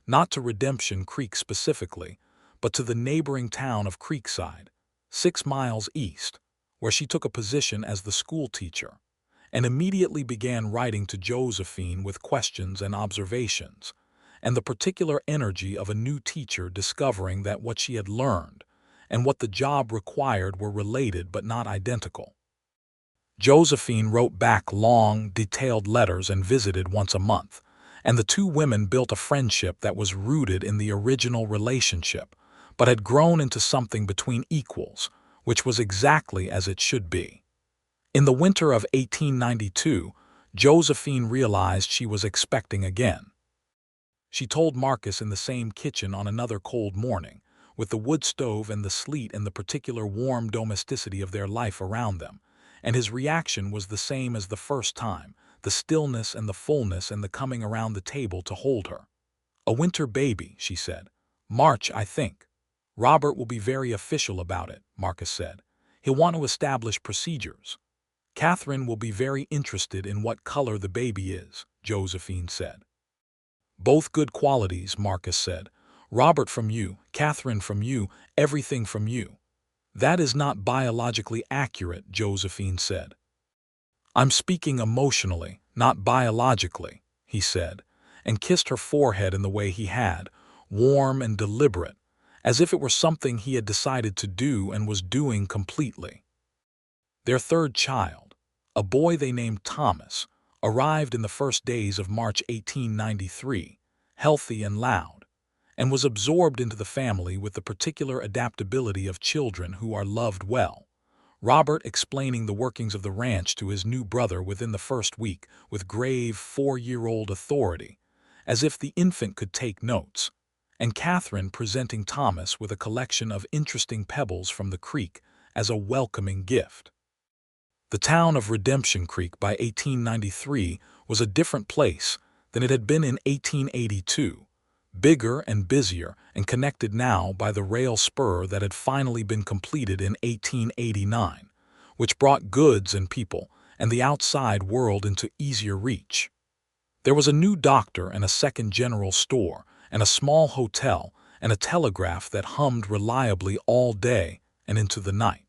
not to Redemption Creek specifically, but to the neighboring town of Creekside, 6 miles east, where she took a position as the school teacher, and immediately began writing to Josephine with questions and observations, and the particular energy of a new teacher discovering that what she had learned and what the job required were related but not identical. Josephine wrote back long, detailed letters and visited once a month, and the 2 women built a friendship that was rooted in the original relationship, but had grown into something between equals, which was exactly as it should be. In the winter of 1892, Josephine realized she was expecting again. She told Marcus in the same kitchen on another cold morning, with the wood stove and the sleet and the particular warm domesticity of their life around them, and his reaction was the same as the first time, the stillness and the fullness and the coming around the table to hold her. A winter baby, she said. March, I think. Robert will be very official about it, Marcus said. He'll want to establish procedures. Catherine will be very interested in what color the baby is, Josephine said. Both good qualities, Marcus said. Robert from you, Catherine from you, everything from you. That is not biologically accurate, Josephine said. I'm speaking emotionally, not biologically, he said, and kissed her forehead in the way he had, warm and deliberate, as if it were something he had decided to do and was doing completely. Their third child, a boy they named Thomas, arrived in the first days of March 1893, healthy and loud, and was absorbed into the family with the particular adaptability of children who are loved well. Robert explaining the workings of the ranch to his new brother within the first week with grave 4-year-old authority, as if the infant could take notes, and Catherine presenting Thomas with a collection of interesting pebbles from the creek as a welcoming gift. The town of Redemption Creek by 1893 was a different place than it had been in 1882, bigger and busier and connected now by the rail spur that had finally been completed in 1889, which brought goods and people and the outside world into easier reach. There was a new doctor and a second general store and a small hotel and a telegraph that hummed reliably all day and into the night.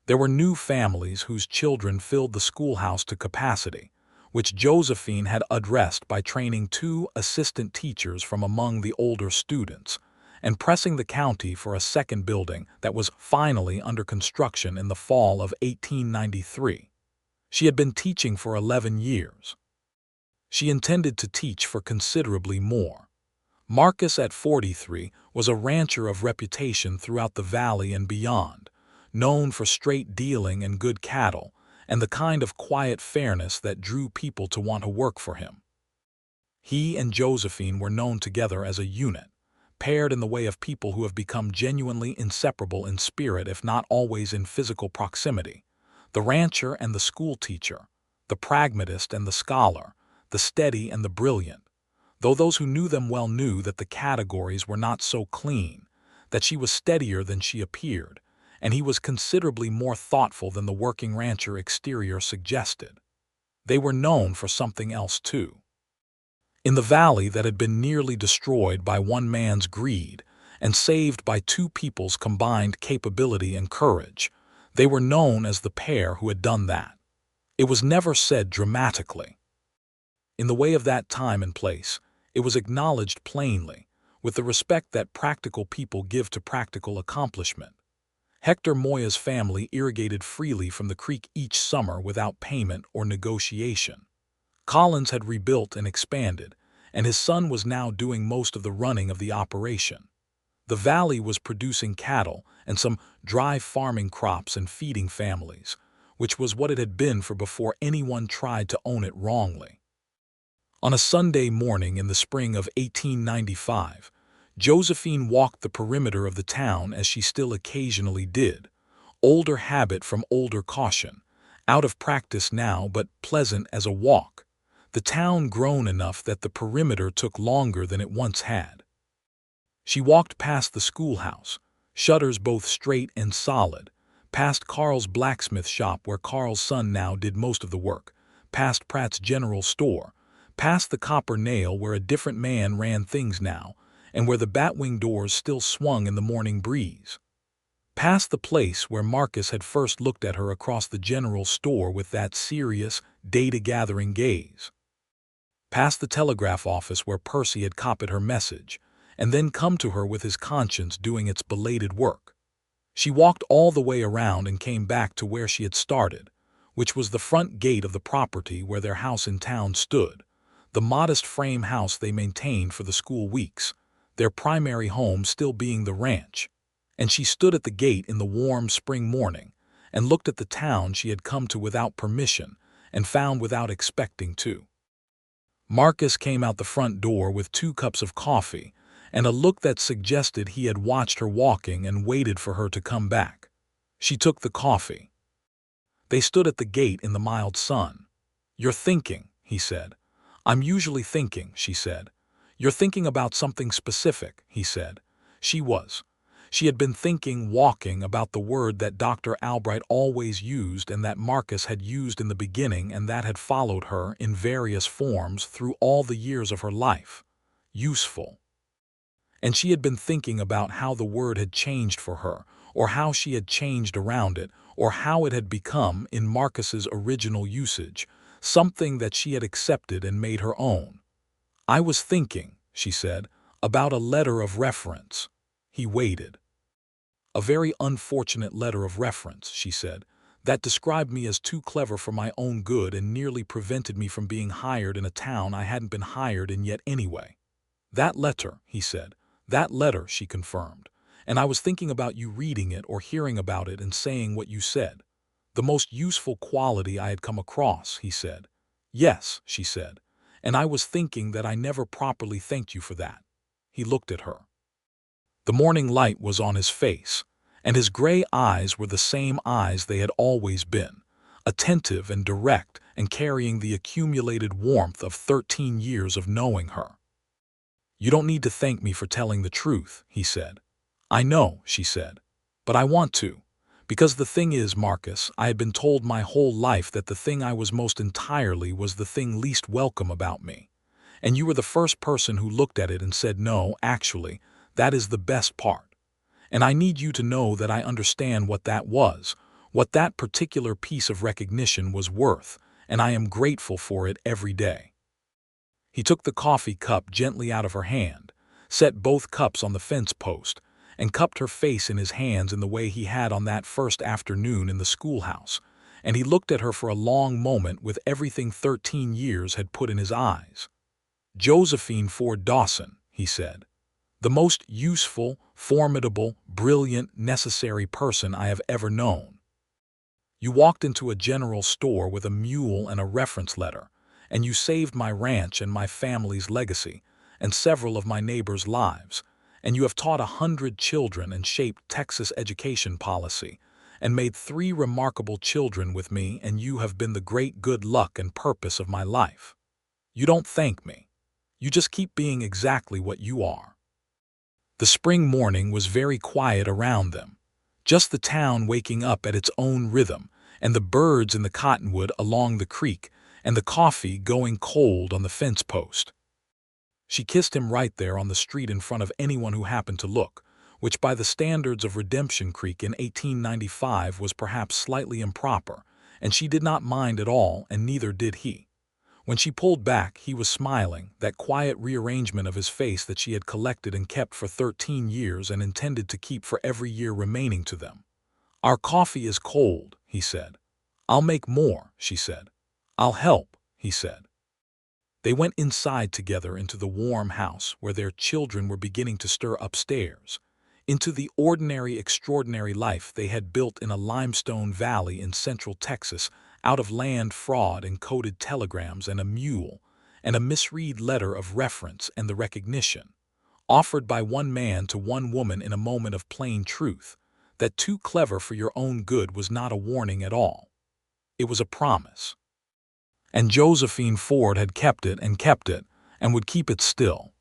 There were new families whose children filled the schoolhouse to capacity, which Josephine had addressed by training 2 assistant teachers from among the older students, and pressing the county for a second building that was finally under construction in the fall of 1893. She had been teaching for 11 years. She intended to teach for considerably more. Marcus, at 43, was a rancher of reputation throughout the valley and beyond, known for straight dealing and good cattle, and the kind of quiet fairness that drew people to want to work for him. He and Josephine were known together as a unit, paired in the way of people who have become genuinely inseparable in spirit if not always in physical proximity, the rancher and the schoolteacher, the pragmatist and the scholar, the steady and the brilliant, though those who knew them well knew that the categories were not so clean, that she was steadier than she appeared, and he was considerably more thoughtful than the working rancher exterior suggested. They were known for something else too. In the valley that had been nearly destroyed by one man's greed and saved by 2 people's combined capability and courage, they were known as the pair who had done that. It was never said dramatically. In the way of that time and place, it was acknowledged plainly, with the respect that practical people give to practical accomplishment. Hector Moya's family irrigated freely from the creek each summer without payment or negotiation. Collins had rebuilt and expanded, and his son was now doing most of the running of the operation. The valley was producing cattle and some dry farming crops and feeding families, which was what it had been for before anyone tried to own it wrongly. On a Sunday morning in the spring of 1895, Josephine walked the perimeter of the town as she still occasionally did, older habit from older caution, out of practice now but pleasant as a walk, the town grown enough that the perimeter took longer than it once had. She walked past the schoolhouse, shutters both straight and solid, past Carl's blacksmith shop where Carl's son now did most of the work, past Pratt's general store, past the copper nail where a different man ran things now, and where the batwing doors still swung in the morning breeze. Past the place where Marcus had first looked at her across the general store with that serious, data-gathering gaze. Past the telegraph office where Percy had copied her message, and then come to her with his conscience doing its belated work. She walked all the way around and came back to where she had started, which was the front gate of the property where their house in town stood, the modest frame house they maintained for the school weeks, their primary home still being the ranch, and she stood at the gate in the warm spring morning and looked at the town she had come to without permission and found without expecting to. Marcus came out the front door with 2 cups of coffee and a look that suggested he had watched her walking and waited for her to come back. She took the coffee. They stood at the gate in the mild sun. "You're thinking," he said. "I'm usually thinking," she said. "You're thinking about something specific," he said. She was. She had been thinking, walking, about the word that Dr. Albright always used and that Marcus had used in the beginning and that had followed her in various forms through all the years of her life. Useful. And she had been thinking about how the word had changed for her, or how she had changed around it, or how it had become, in Marcus's original usage, something that she had accepted and made her own. "I was thinking," she said, "about a letter of reference." He waited. "A very unfortunate letter of reference," she said. that described me as too clever for my own good and nearly prevented me from being hired in a town I hadn't been hired in yet anyway. That letter, he said. That letter, she confirmed. And I was thinking about you reading it or hearing about it and saying what you said. The most useful quality I had come across, he said. Yes, she said. And I was thinking that I never properly thanked you for that. He looked at her. The morning light was on his face, and his gray eyes were the same eyes they had always been, attentive and direct and carrying the accumulated warmth of 13 years of knowing her. You don't need to thank me for telling the truth, he said. I know, she said, but I want to. Because the thing is, Marcus, I had been told my whole life that the thing I was most entirely was the thing least welcome about me. And you were the first person who looked at it and said, no, actually, that is the best part. And I need you to know that I understand what that was, what that particular piece of recognition was worth, and I am grateful for it every day. He took the coffee cup gently out of her hand, set both cups on the fence post, and cupped her face in his hands in the way he had on that first afternoon in the schoolhouse, and he looked at her for a long moment with everything 13 years had put in his eyes. Josephine Ford Dawson, he said. The most useful, formidable, brilliant, necessary person I have ever known. You walked into a general store with a mule and a reference letter, and you saved my ranch and my family's legacy, and several of my neighbors' lives, and you have taught 100 children and shaped Texas education policy, and made 3 remarkable children with me, and you have been the great good luck and purpose of my life. You don't thank me. You just keep being exactly what you are. The spring morning was very quiet around them, just the town waking up at its own rhythm, and the birds in the cottonwood along the creek, and the coffee going cold on the fence post. She kissed him right there on the street in front of anyone who happened to look, which by the standards of Redemption Creek in 1895 was perhaps slightly improper, and she did not mind at all, and neither did he. When she pulled back, he was smiling, that quiet rearrangement of his face that she had collected and kept for 13 years and intended to keep for every year remaining to them. Our coffee is cold, he said. I'll make more, she said. I'll help, he said. They went inside together into the warm house where their children were beginning to stir upstairs, into the ordinary, extraordinary life they had built in a limestone valley in central Texas out of land fraud and coded telegrams and a mule, and a misread letter of reference and the recognition, offered by one man to one woman in a moment of plain truth, that too clever for your own good was not a warning at all. It was a promise. And Josephine Ford had kept it and would keep it still.